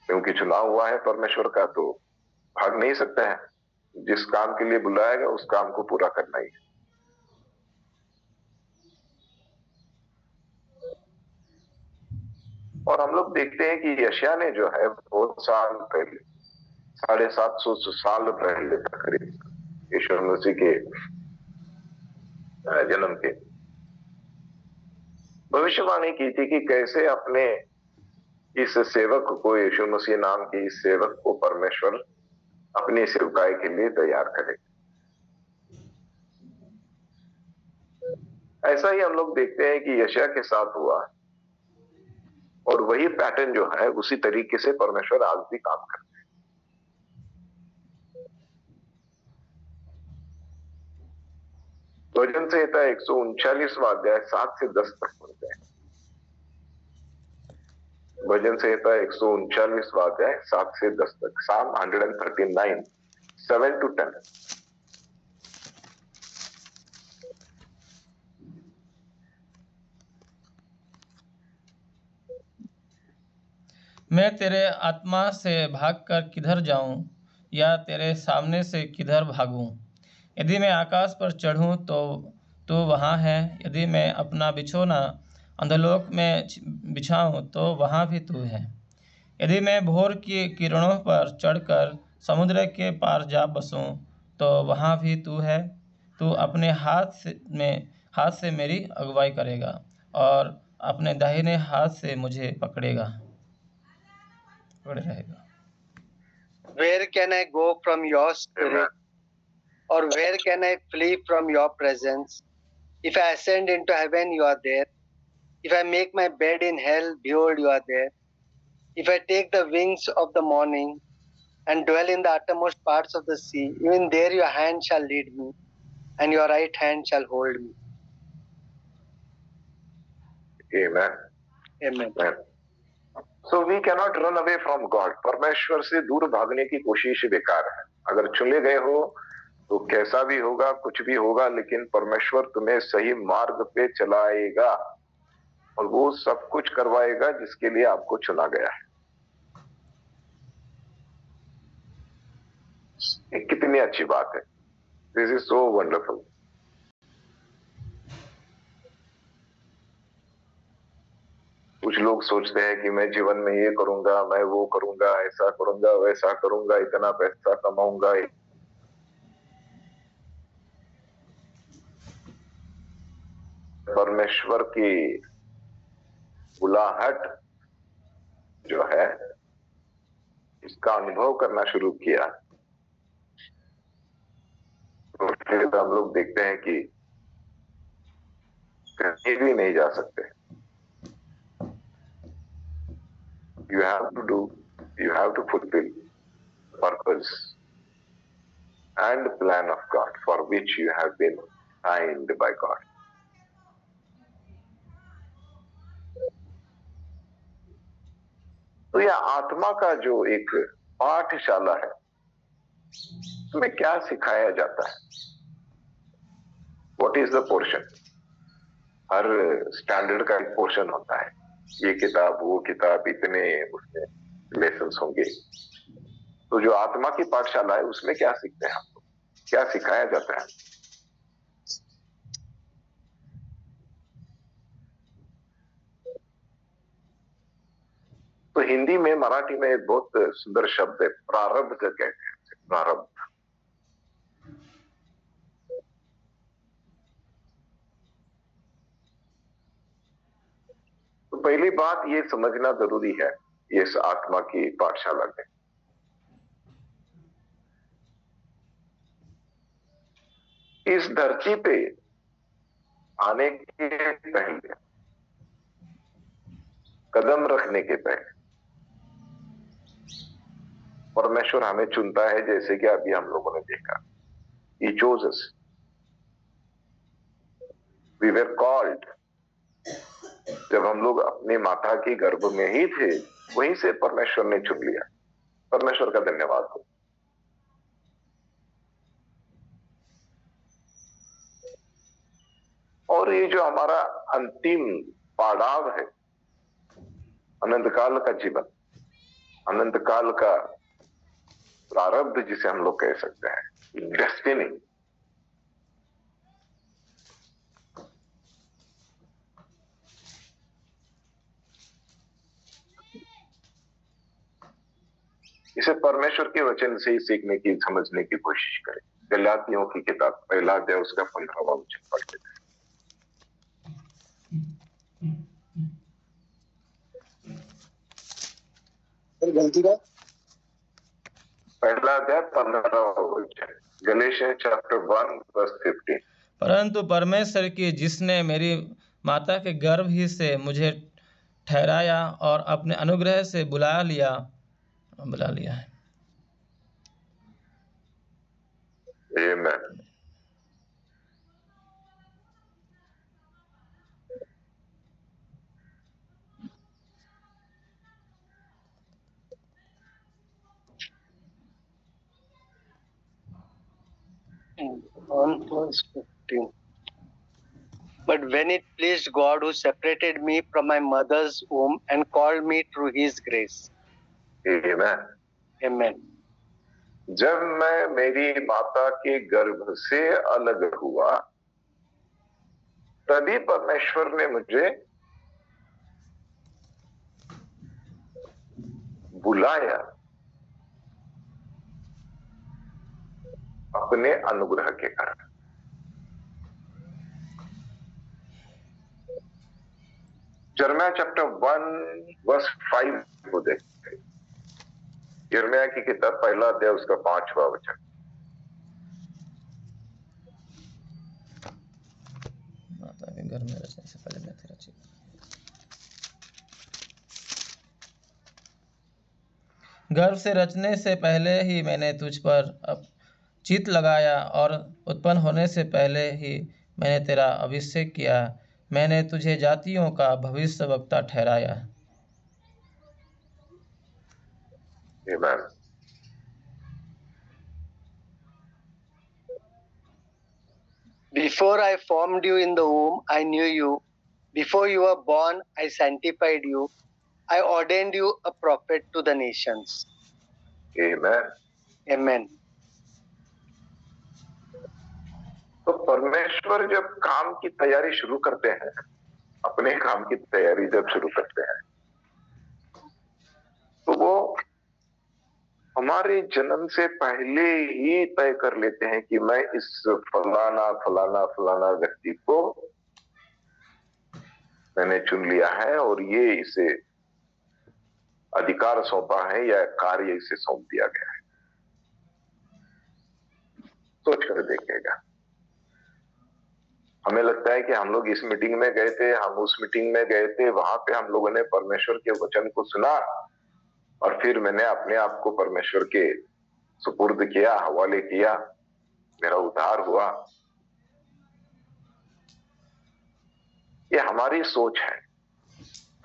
क्योंकि चुनाव हुआ है परमेश्वर का तो भाग नहीं सकता है। जिस काम के लिए बुलाएगा उस काम को पूरा करना ही है। और हम लोग देखते हैं कि यशायाह ने जो है बहुत साल पहले, 750 साल पहले करीब यीशु मसीह के जन्म के भविष्यवाणी की थी कि कैसे अपने इस सेवक को, यीशु मसीह नाम के इस सेवक को परमेश्वर अपनी सेवकाई के लिए तैयार करे। ऐसा ही हम लोग देखते हैं कि यशायाह के साथ हुआ और वही पैटर्न जो है उसी तरीके से परमेश्वर आज भी काम करते हैं। भजन संहिता 139वां अध्याय 7 से 10 तक पढ़ते हैं। भजन संहिता 139वां अध्याय 7 से 10 तक। Psalm 139 7 to 10। मैं तेरे आत्मा से भागकर किधर जाऊं, या तेरे सामने से किधर भागूं? यदि मैं आकाश पर चढ़ूं तो तू वहाँ है, यदि मैं अपना बिछौना अंधलोक में बिछाऊं तो वहाँ भी तू है। यदि मैं भोर की किरणों पर चढ़कर समुद्र के पार जा बसूं तो वहाँ भी तू है। तू अपने हाथ से मेरी अगुवाई करेगा और अपने दाहिने हाथ से मुझे पकड़े रहेगा। Where can I go from your spirit? Or where can I flee from your presence? If I ascend into heaven, you are there. If I make my bed in hell, behold, you are there. If I take the wings of the morning and dwell in the uttermost parts of the sea, even there your hand shall lead me, and your right hand shall hold me. Amen. Amen. Amen. So we cannot run away from God. परमेश्वर से दूर भागने की कोशिश बेकार है। अगर चुने गए हो तो कैसा भी होगा, कुछ भी होगा, लेकिन परमेश्वर तुम्हें सही मार्ग पे चलाएगा और वो सब कुछ करवाएगा जिसके लिए आपको चुना गया है। ये कितनी अच्छी बात है। This is so wonderful. कुछ लोग सोचते हैं कि मैं जीवन में ये करूंगा, मैं वो करूंगा, ऐसा करूंगा, वैसा करूंगा, इतना पैसा कमाऊंगा। परमेश्वर की बुलाहट जो है इसका अनुभव करना शुरू किया तो फिर हम लोग देखते हैं कि कहीं भी नहीं जा सकते। You have to fulfill purpose and plan of God for which you have been signed by God. यह आत्मा का जो एक पाठशाला है, उसमें क्या सिखाया जाता है? What is the portion? Her standard का एक पोर्शन होता है, ये किताब वो किताब, इतने उसमें लेसन्स होंगे। तो जो आत्मा की पाठशाला है उसमें क्या सीखते हैं हम लोग, क्या सिखाया जाता है? तो हिंदी में, मराठी में एक बहुत सुंदर शब्द है, प्रारब्ध कहते हैं। प्रारब्ध। तो पहली बात ये समझना जरूरी है इस आत्मा की पाठशाला में, इस धरती पे आने के पहले, कदम रखने के पहले परमेश्वर हमें चुनता है, जैसे कि अभी हम लोगों ने देखा, He chose us. We were called. जब हम लोग अपनी माता की गर्भ में ही थे, वहीं से परमेश्वर ने चुन लिया। परमेश्वर का धन्यवाद हो। और ये जो हमारा अंतिम पड़ाव है, अनंत काल का जीवन, अनंत काल का प्रारब्ध जिसे हम लोग कह सकते हैं, डेस्टिनी, इसे परमेश्वर के वचन से ही सीखने की, समझने की कोशिश करें। गलातियों की किताब 1 अध्याय उसका 15वां वचन पढ़ते हैं। गलती का 1 अध्याय 15वां वचन, गलेशियंस चैप्टर 1 वर्स 15। परंतु परमेश्वर की, जिसने मेरी माता के गर्भ ही से मुझे ठहराया और अपने अनुग्रह से बुला लिया है। आमेन। On verse 15. But when it pleased God, who separated me from my mother's womb and called me through His grace. Amen. Amen. जब मैं मेरी माता के गर्भ से अलग हुआ, तभी परमेश्वर ने मुझे बुलाया अपने अनुग्रह के कारण। यिर्मयाह चैप्टर 1 वर्स 5 को देखते हैं। यिर्मयाह की किताब 1 अध्याय उसका 5वां वचन। माता के गर्भ में रचने से पहले मैं तेरा चित्त, गर्भ से रचने से पहले ही मैंने तुझ पर चित्त लगाया और उत्पन्न होने से पहले ही मैंने तेरा अभिषेक किया। मैंने तुझे जातियों का भविष्यवक्ता ठहराया। आमेन। Before I formed you in the womb, I knew you. Before you were born, I sanctified you. I ordained you a prophet to the nations. Amen. Amen. तो परमेश्वर जब काम की तैयारी शुरू करते हैं, अपने काम की तैयारी जब शुरू करते हैं, तो वो हमारे जन्म से पहले ही तय कर लेते हैं कि मैं इस फलाना फलाना फलाना व्यक्ति को मैंने चुन लिया है और ये इसे अधिकार सौंपा है या कार्य इसे सौंप दिया गया है। सोच कर देखिएगा। हमें लगता है कि हम लोग इस मीटिंग में गए थे, हम उस मीटिंग में गए थे, वहां पे हम लोगों ने परमेश्वर के वचन को सुना और फिर मैंने अपने आप को परमेश्वर के सुपुर्द किया, हवाले किया, मेरा उद्धार हुआ। ये हमारी सोच है,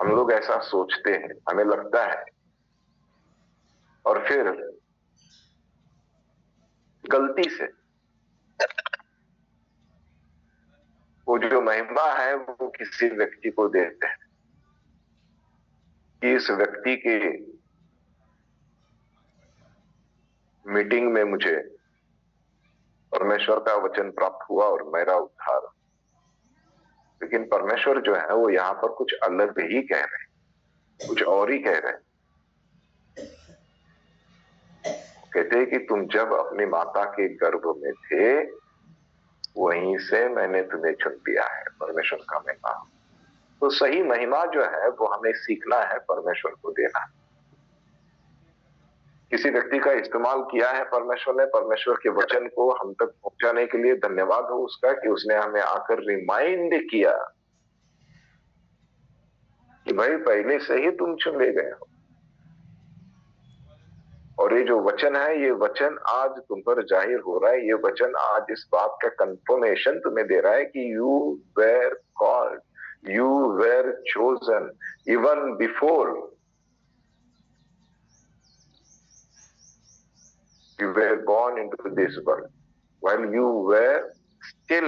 हम लोग ऐसा सोचते हैं, हमें लगता है और फिर गलती से वो जो महिमा है वो किसी व्यक्ति को देते हैं कि इस व्यक्ति के मीटिंग में मुझे परमेश्वर का वचन प्राप्त हुआ और मेरा उद्धार। लेकिन परमेश्वर जो है वो यहाँ पर कुछ अलग ही कह रहे हैं, कुछ और ही कह रहे हैं। कहते हैं कि तुम जब अपनी माता के गर्भ में थे वहीं से मैंने तुम्हें चुन लिया है। परमेश्वर का महिमा, तो सही महिमा जो है वो हमें सीखना है, परमेश्वर को देना। किसी व्यक्ति का इस्तेमाल किया है परमेश्वर ने, परमेश्वर के वचन को हम तक पहुंचाने के लिए धन्यवाद हो उसका कि उसने हमें आकर रिमाइंड किया कि भाई पहले से ही तुम चुन ले गए हो। और ये जो वचन है, ये वचन आज तुम पर जाहिर हो रहा है। ये वचन आज इस बात का कंफर्मेशन तुम्हें दे रहा है कि you were called, you were chosen even before you were born into this world, while you were still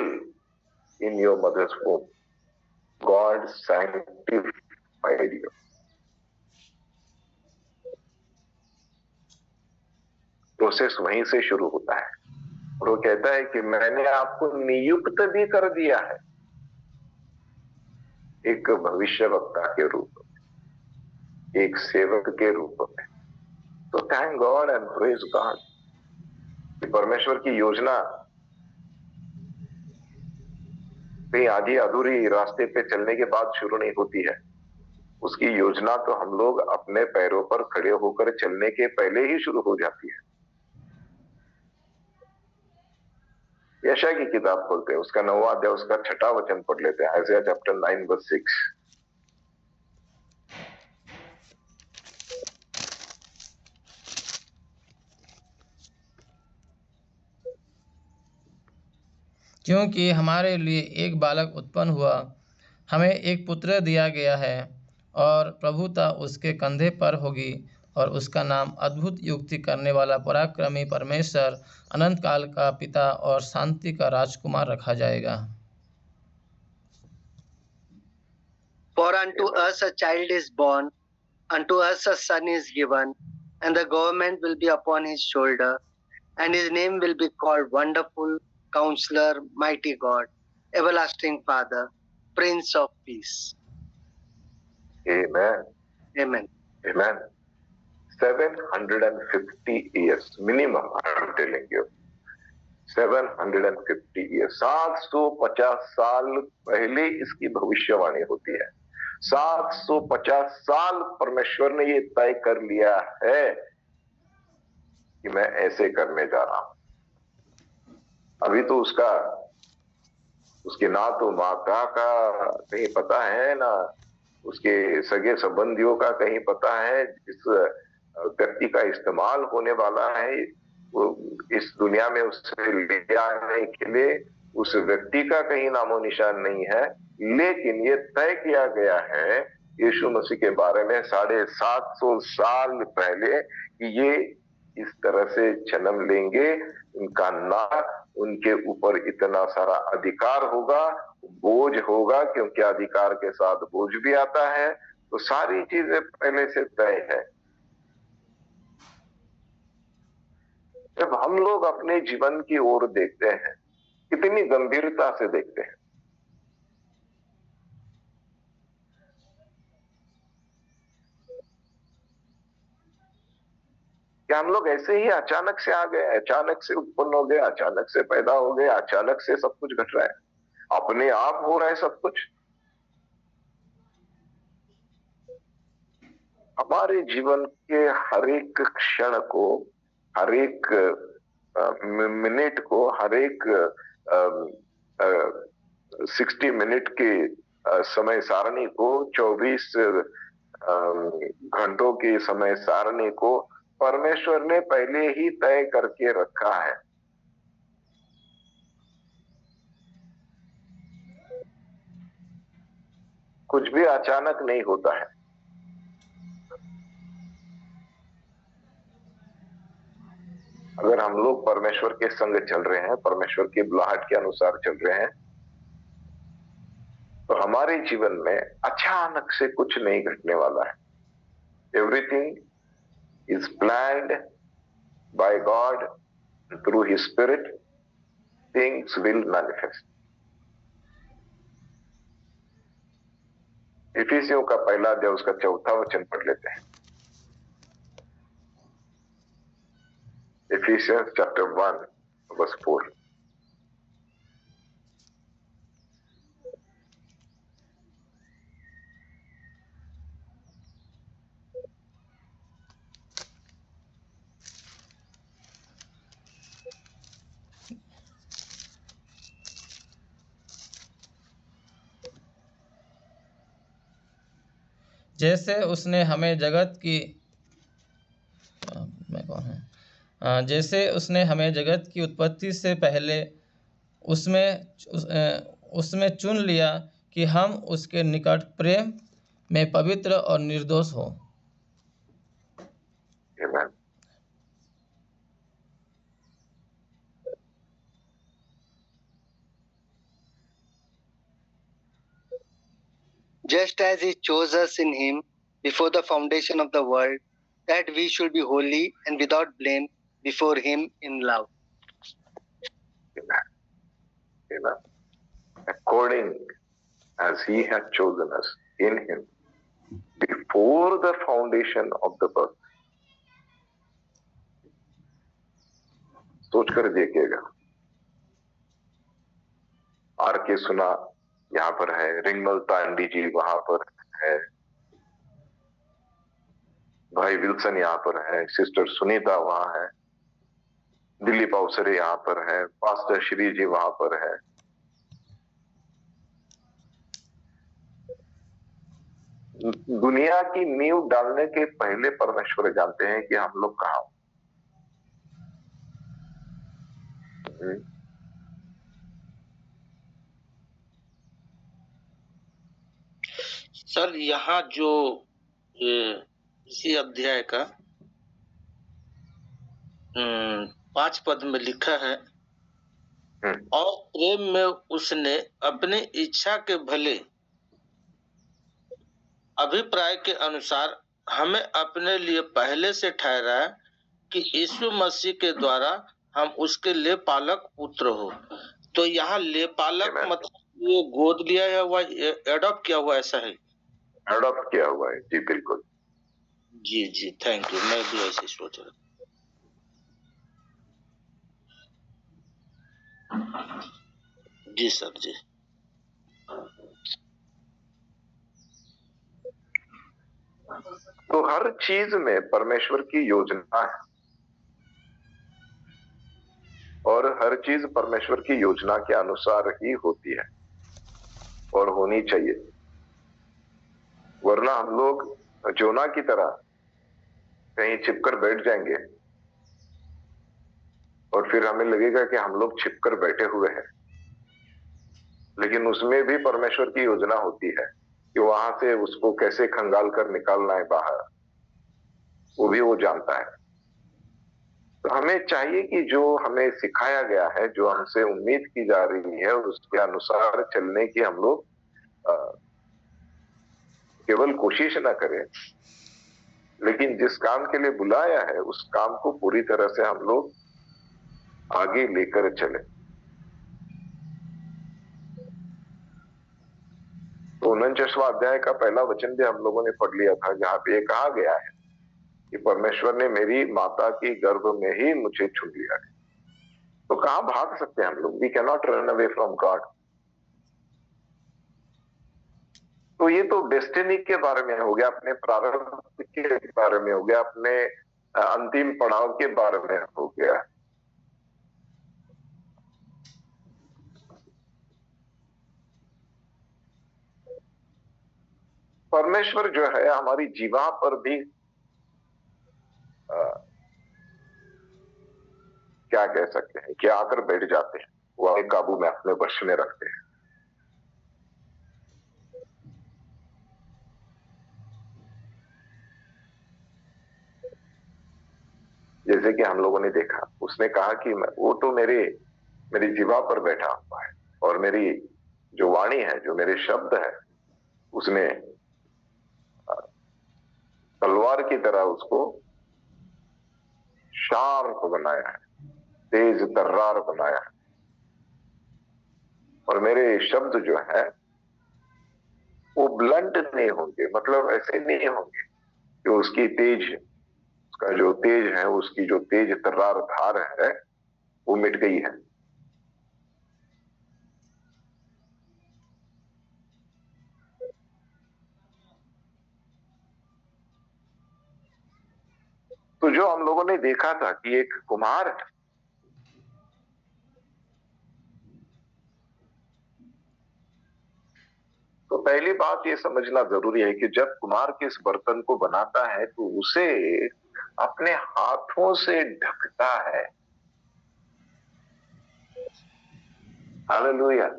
in your mother's womb. God sanctified you. Process वहीं से शुरू होता है और वो कहता है कि मैंने आपको नियुक्त भी कर दिया है एक भविष्यवक्ता के रूप में, एक सेवक के रूप में। तो thank God and praise God. परमेश्वर की योजना कहीं आधी अधूरी रास्ते पे चलने के बाद शुरू नहीं होती है। उसकी योजना तो हम लोग अपने पैरों पर खड़े होकर चलने के पहले ही शुरू हो जाती है। यशायाह की किताब खोलते हैं, उसका 9वां अध्याय, उसका 6वां वचन पढ़ लेते हैं। Isaiah chapter 9 verse 6। क्योंकि हमारे लिए एक बालक उत्पन्न हुआ, हमें एक पुत्र दिया गया है और प्रभुता उसके कंधे पर होगी और उसका नाम अद्भुत युक्ति करने वाला, पराक्रमी परमेश्वर, अनंत काल का पिता और शांति का राजकुमार रखा जाएगा। For unto us a child is born, unto us a son is given, and the government will be upon his shoulder, and his name will be called Wonderful, Counselor, Mighty God, Everlasting Father, Prince of Peace. Amen. Amen. Amen. 750 years minimum, I am telling you. 750 years, 750 साल पहले इसकी भविष्यवाणी होती है। 750 साल परमेश्वर ने ये तय कर लिया है कि मैं ऐसे करने जा रहा हूं। अभी तो उसके ना तो माता का कहीं पता है, ना उसके सगे संबंधियों का कहीं पता है। जिस व्यक्ति का इस्तेमाल होने वाला है, वो इस दुनिया में उससे ले आने के लिए उस व्यक्ति का कहीं नामो निशान नहीं है। लेकिन ये तय किया गया है यीशु मसीह के बारे में 750 साल पहले कि ये इस तरह से जन्म लेंगे, उनका नाम, उनके ऊपर इतना सारा अधिकार होगा, बोझ होगा, क्योंकि अधिकार के साथ बोझ भी आता है। तो सारी चीजें पहले से तय है। जब हम लोग अपने जीवन की ओर देखते हैं, कितनी गंभीरता से देखते हैं। क्या हम लोग ऐसे ही अचानक से आ गए, अचानक से उत्पन्न हो गए, अचानक से पैदा हो गए, अचानक से सब कुछ घट रहा है, अपने आप हो रहा है सब कुछ? हमारे जीवन के हर एक क्षण को, हर एक मिनट को, हर एक 60 मिनट के समय सारणी को, 24 घंटों की समय सारणी को परमेश्वर ने पहले ही तय करके रखा है। कुछ भी अचानक नहीं होता है। अगर हम लोग परमेश्वर के संग चल रहे हैं, परमेश्वर की बुलाहट के अनुसार चल रहे हैं, तो हमारे जीवन में अचानक से कुछ नहीं घटने वाला है। Everything is planned by God through his spirit, things will manifest. इफिसियों का पहला अध्याय उसका 4था वचन पढ़ लेते हैं। Ephesians chapter 1 verse 4। जैसे उसने हमें जगत की मैं कौन है जैसे उसने हमें जगत की उत्पत्ति से पहले उसमें चुन लिया कि हम उसके निकट प्रेम में पवित्र और निर्दोष हो। Amen। Just as he chose us in him before the foundation of the world, that we should be holy and without blame before him in love. Amen। Amen। According as he had chosen us in him before the foundation of the world। सोच कर देखिएगा, are के सुना यहाँ पर है, रिंगमल तांडी जी वहां पर है, भाई विल्सन यहाँ पर है, सिस्टर सुनीता वहां है, दिलीप अवसरे यहाँ पर है, पास्टर श्री जी वहां पर है। दुनिया की नींव डालने के पहले परमेश्वर जानते हैं कि हम लोग कहाँ। सर यहाँ जो इसी अध्याय का 5 पद में लिखा है, और प्रेम में उसने अपनी इच्छा के भले अभिप्राय के अनुसार हमें अपने लिए पहले से ठहराया कि यीशु मसीह के द्वारा हम उसके ले पालक पुत्र हो। तो यहाँ ले पालक मतलब ये गोद लिया हुआ, एडॉप्ट किया हुआ, ऐसा है? एडॉप्ट किया हुआ है जी, बिल्कुल। जी जी, थैंक यू। मैं भी ऐसे सोच रहा। जी सर जी। तो हर चीज में परमेश्वर की योजना है, और हर चीज परमेश्वर की योजना के अनुसार ही होती है और होनी चाहिए। वरना हम लोग जोना की तरह कहीं छिपकर बैठ जाएंगे और फिर हमें लगेगा कि हम लोग छिपकर बैठे हुए हैं, लेकिन उसमें भी परमेश्वर की योजना होती है कि वहां से उसको कैसे खंगाल कर निकालना है बाहर, वो भी वो जानता है। तो हमें चाहिए कि जो हमें सिखाया गया है, जो हमसे उम्मीद की जा रही है, उसके अनुसार चलने की हम लोग केवल कोशिश ना करें, लेकिन जिस काम के लिए बुलाया है उस काम को पूरी तरह से हम लोग आगे लेकर चले। तो 49वां अध्याय का पहला वचन भी हम लोगों ने पढ़ लिया था, जहां पे ये कहा गया है कि परमेश्वर ने मेरी माता की गर्भ में ही मुझे चुन लिया है। तो कहां भाग सकते हैं हम लोग? We can not run away from God. तो ये तो डेस्टिनी के बारे में हो गया, अपने प्रारंभ के बारे में हो गया, अपने अंतिम पड़ाव के बारे में हो गया। परमेश्वर जो है हमारी जीवा पर भी क्या कह सकते हैं कि आकर बैठ जाते हैं, वो अपने काबू में, अपने वश में रखते हैं। जैसे कि हम लोगों ने देखा, उसने कहा कि वो तो मेरी जीवा पर बैठा हुआ है और मेरी जो वाणी है, जो मेरे शब्द है, उसने तलवार की तरह उसको शार्प बनाया है, तेज तर्रार बनाया है। और मेरे शब्द जो है वो ब्लंट नहीं होंगे, मतलब ऐसे नहीं होंगे कि उसका जो तेज है, उसकी जो तेज तर्रार धार है वो मिट गई है। तो जो हम लोगों ने देखा था कि एक कुम्हार है, तो पहली बात ये समझना जरूरी है कि जब कुम्हार किस बर्तन को बनाता है तो उसे अपने हाथों से ढकता है। हालेलुया।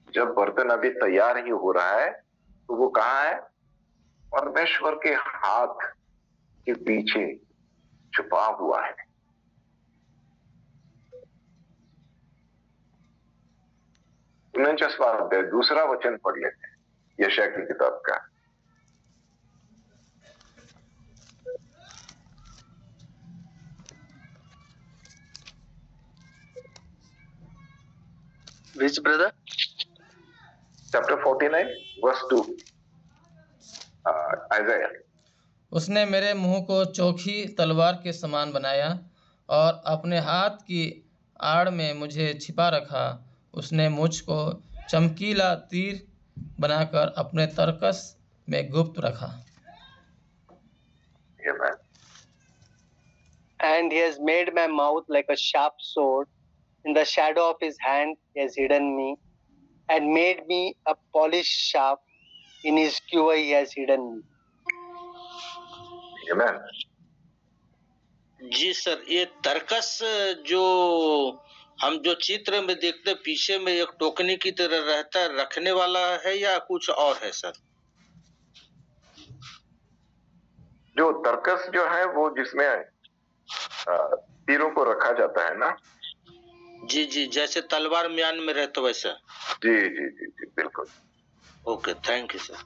जब बर्तन अभी तैयार ही हो रहा है तो वो कहाँ है? परमेश्वर के हाथ के पीछे छुपा हुआ है। 49वां अध्याय दूसरा वचन पढ़ लेते हैं, यशायाह की किताब का। Which brother? Chapter 49 verse 2, Isaiah. उसने मेरे मुंह को चोखी तलवार के समान बनाया और अपने हाथ की आड़ में मुझे छिपा रखा। उसने मुझको चमकीला तीर बनाकर अपने तरकस में गुप्त रखा। Amen. And he has made my mouth like a sharp sword. In the shadow of his hand he has hidden me, and made me a polished shaft. In his quiver he has hidden me. Amen. जी sir, ये तरकस जो हम जो चित्र में देखते पीछे में एक टोकनी की तरह रहता है, रखने वाला है या कुछ और है सर? जो तरकस जो है वो जिसमें तीरों को रखा जाता है ना। जी जी, जैसे तलवार म्यान में रहता वैसा। जी जी जी जी, बिल्कुल। Okay, thank you sir.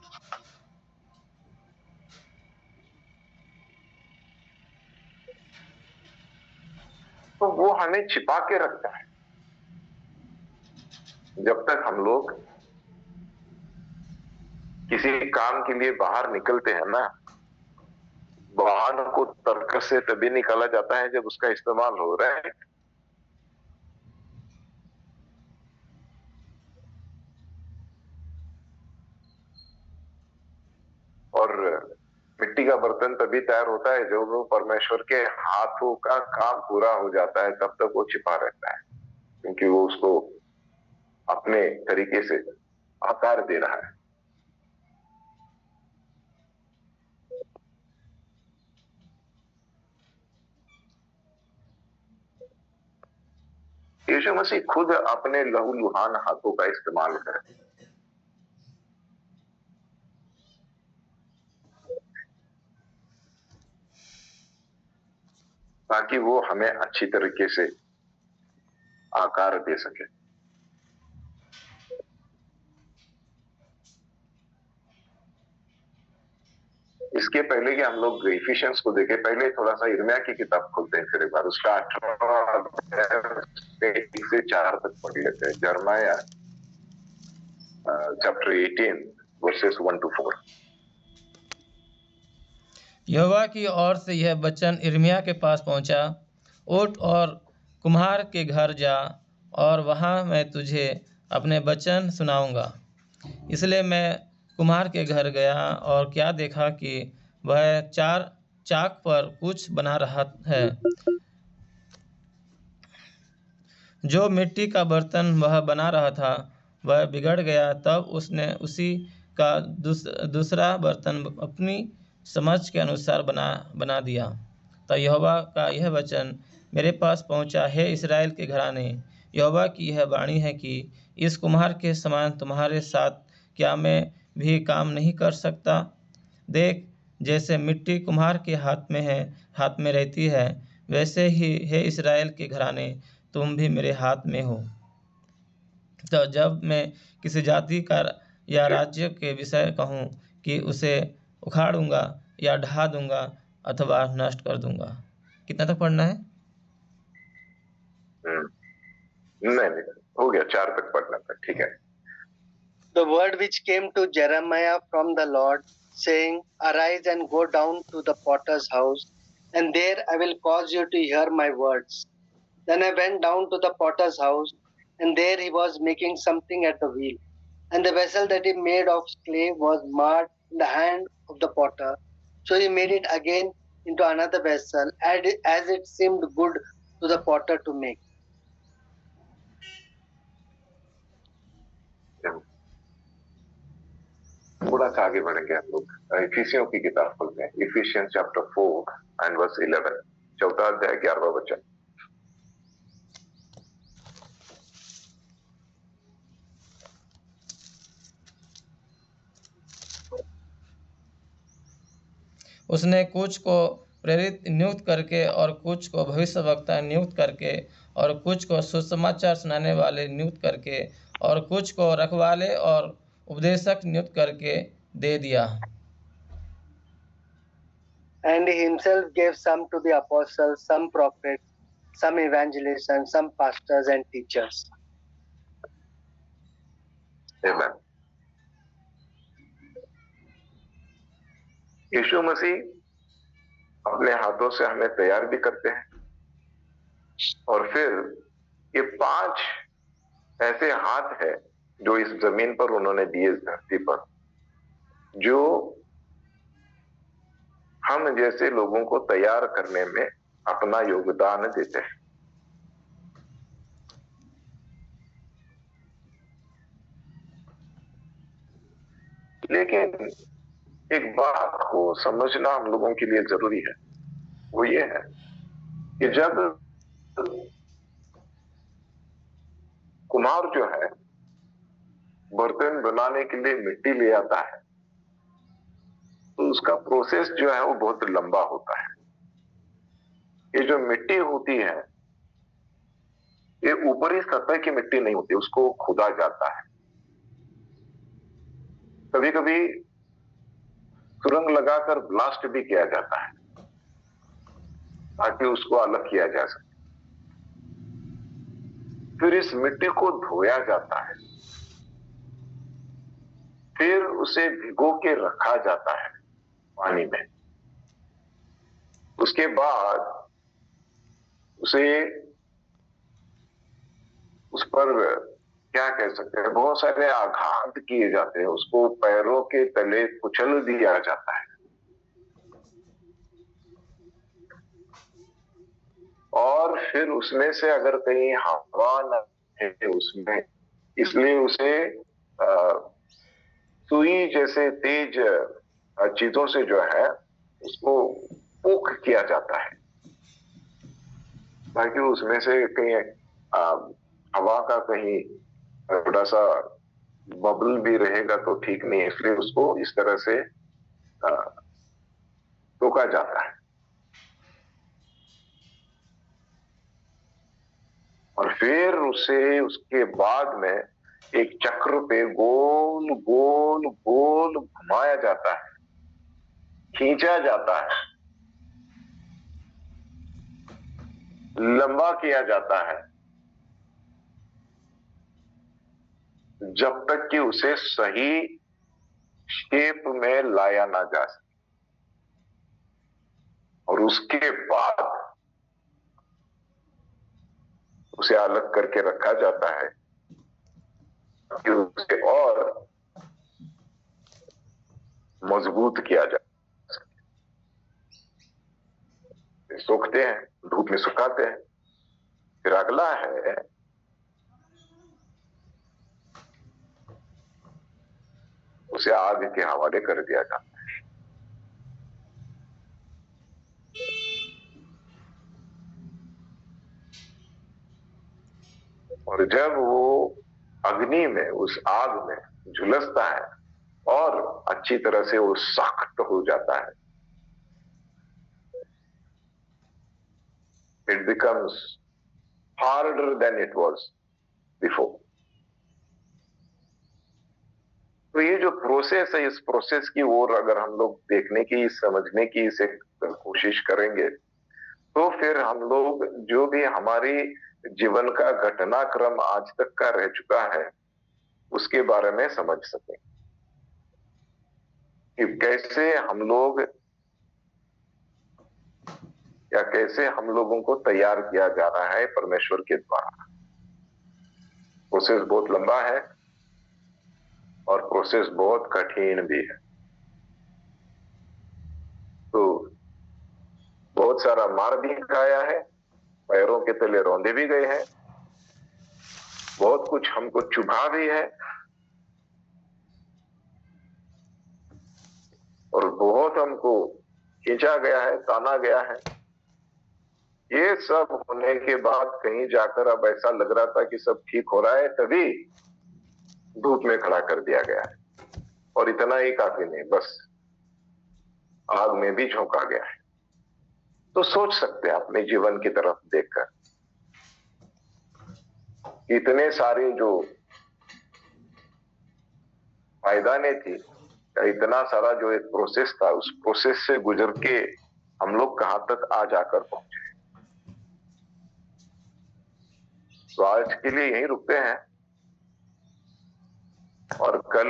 तो वो हमें छिपा के रखता है। जब तक हम लोग किसी काम के लिए बाहर निकलते हैं ना, वाहन को तरकस से तभी निकाला जाता है जब उसका इस्तेमाल हो रहा है। और मिट्टी का बर्तन तभी तैयार होता है जब वो परमेश्वर के हाथों का काम पूरा हो जाता है, तब तक वो छिपा रहता है, क्योंकि वो उसको अपने तरीके से आकार दे रहा है। यीशु मसीह खुद अपने लहूलुहान हाथों का इस्तेमाल करे ताकि वो हमें अच्छी तरीके से आकार दे सके। इसके पहले कि हम लोग इफिशियंस को देखें, पहले थोड़ा सा यिर्मयाह की किताब खोलते हैं, फिर एक बार उसका 18वां अध्याय 1 से 4 तक पढ़ लेते हैं। यिर्मयाह चैप्टर 18 वर्सेस 1 to 4। यहोवा की ओर से यह वचन यिर्मयाह के पास पहुंचा, उठ और कुम्हार के घर जा, और वहां मैं तुझे अपने वचन सुनाऊंगा। इसलिए मैं कुम्हार के घर गया और क्या देखा कि वह 4 चाक पर कुछ बना रहा है। जो मिट्टी का बर्तन वह बना रहा था वह बिगड़ गया। तब उसने उसी का दूसरा बर्तन अपनी समझ के अनुसार बना दिया। तो यहोवा का यह वचन मेरे पास पहुंचा, है इस्राएल के घराने, यहोवा की यह वाणी है कि इस कुम्हार के समान तुम्हारे साथ क्या मैं भी काम नहीं कर सकता? देख, जैसे मिट्टी कुम्हार के हाथ में रहती है, वैसे ही हे इस्राएल के घराने, तुम भी मेरे हाथ में हो। तो जब मैं किसी जाति का या राज्य के विषय कहूँ कि उसे उखाड़ूंगा या ढा दूंगा अथवा नष्ट कर दूंगा। कितना तक पढ़ना है? नहीं, हो गया, 4 तक पढ़ना था, ठीक है। The word which came to Jeremiah from the Lord, saying, Arise and go down to the potter's house, and there I will cause you to hear my words. Then I went down to the potter's house, and there he was making something at the wheel. And the vessel that he made of clay was marred in the hand of the potter. So he made it again into another vessel, as it seemed good to the potter to make. थोड़ा सा आगे बढ़ेंगे हम लोग। इफिसियों की किताब खोलते हैं, इफिशियंस चैप्टर 4 एंड वर्स 11, 14 अध्याय 11वां वचन। उसने कुछ को प्रेरित नियुक्त करके और कुछ को भविष्यवक्ता नियुक्त करके और कुछ को सुसमाचार सुनाने वाले नियुक्त करके और कुछ को रखवाले और उपदेशक नियुक्त करके दे दिया। And he himself gave some to the apostles, some prophets, some evangelists, and some pastors and teachers. Amen. यीशु मसीह अपने हाथों से हमें तैयार भी करते हैं, और फिर ये 5 ऐसे हाथ है जो इस जमीन पर उन्होंने दिए, इस धरती पर, जो हम जैसे लोगों को तैयार करने में अपना योगदान देते हैं। लेकिन एक बात को समझना हम लोगों के लिए जरूरी है, वो ये है कि जब कुम्हार जो है बर्तन बनाने के लिए मिट्टी ले आता है, तो उसका प्रोसेस जो है वो बहुत लंबा होता है। ये जो मिट्टी होती है, ये ऊपरी सतह की मिट्टी नहीं होती, उसको खुदा जाता है। कभी कभी सुरंग लगाकर ब्लास्ट भी किया जाता है ताकि उसको अलग किया जा सके। फिर इस मिट्टी को धोया जाता है, फिर उसे भिगो के रखा जाता है पानी में। उसके बाद उसे उस पर क्या कह सकते हैं, बहुत सारे आघात किए जाते हैं, उसको पैरों के तले कुचल दिया जाता है, और फिर उसमें से अगर कहीं हवा न है उसमें, इसलिए उसे सुई जैसे तेज चीजों से जो है उसको पोख किया जाता है, ताकि उसमें से कहीं हवा का कहीं थोड़ा सा बबल भी रहेगा तो ठीक नहीं है, इसलिए उसको इस तरह से टोका जाता है। और फिर उसे उसके बाद में एक चक्र पे गोल गोल गोल घुमाया जाता है, खींचा जाता है, लंबा किया जाता है, जब तक कि उसे सही शेप में लाया ना जा सके। और उसके बाद उसे अलग करके रखा जाता है कि उसे और मजबूत किया जा सके। सूखते हैं, धूप में सुखाते हैं। फिर अगला है उसे आग के हवाले कर दिया जाता है। और जब वो अग्नि में, उस आग में झुलसता है और अच्छी तरह से वो सख्त हो जाता है, it becomes harder than it was before. तो ये जो प्रोसेस है, इस प्रोसेस की ओर अगर हम लोग देखने की, समझने की इसे कोशिश करेंगे, तो फिर हम लोग जो भी हमारी जीवन का घटनाक्रम आज तक का रह चुका है उसके बारे में समझ सकें कि कैसे हम लोग या कैसे हम लोगों को तैयार किया जा रहा है परमेश्वर के द्वारा। प्रोसेस बहुत लंबा है और प्रोसेस बहुत कठिन भी है। तो बहुत सारा मार भी खाया है, पैरों के तले रौंदे भी गए हैं, बहुत कुछ हमको चुभा भी है और बहुत हमको खींचा गया है, ताना गया है। ये सब होने के बाद कहीं जाकर अब ऐसा लग रहा था कि सब ठीक हो रहा है, तभी धूप में खड़ा कर दिया गया है और इतना ही काफी नहीं, बस आग में भी झोंका गया है। तो सोच सकते हैं अपने जीवन की तरफ देखकर, इतने सारे जो पायदाने थी, इतना सारा जो एक प्रोसेस था, उस प्रोसेस से गुजर के हम लोग कहां तक आ जाकर पहुंचे। तो आज के लिए यहीं रुकते हैं और कल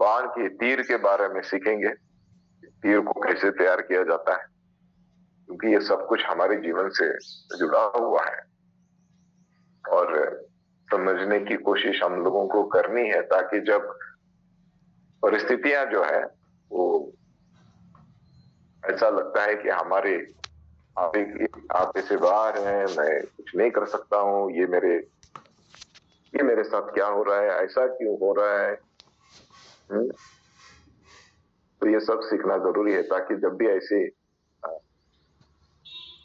बाण के तीर के बारे में सीखेंगे, तीर को कैसे तैयार किया जाता है, क्योंकि ये सब कुछ हमारे जीवन से जुड़ा हुआ है और समझने की कोशिश हम लोगों को करनी है, ताकि जब परिस्थितियां जो है वो ऐसा लगता है कि हमारे आप इसे बाहर हैं, मैं कुछ नहीं कर सकता हूं, ये मेरे साथ क्या हो रहा है, ऐसा क्यों हो रहा है। तो ये सब सीखना जरूरी है, ताकि जब भी ऐसे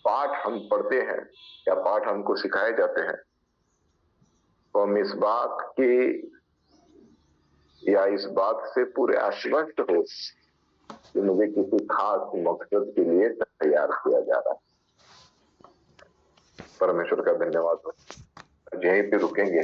पाठ हम पढ़ते हैं या पाठ हमको सिखाए जाते हैं, तो हम इस बात की या इस बात से पूरे आश्वस्त हो कि मुझे किसी खास मकसद के लिए तैयार किया जा रहा है। परमेश्वर का धन्यवाद। यहीं पे रुकेंगे।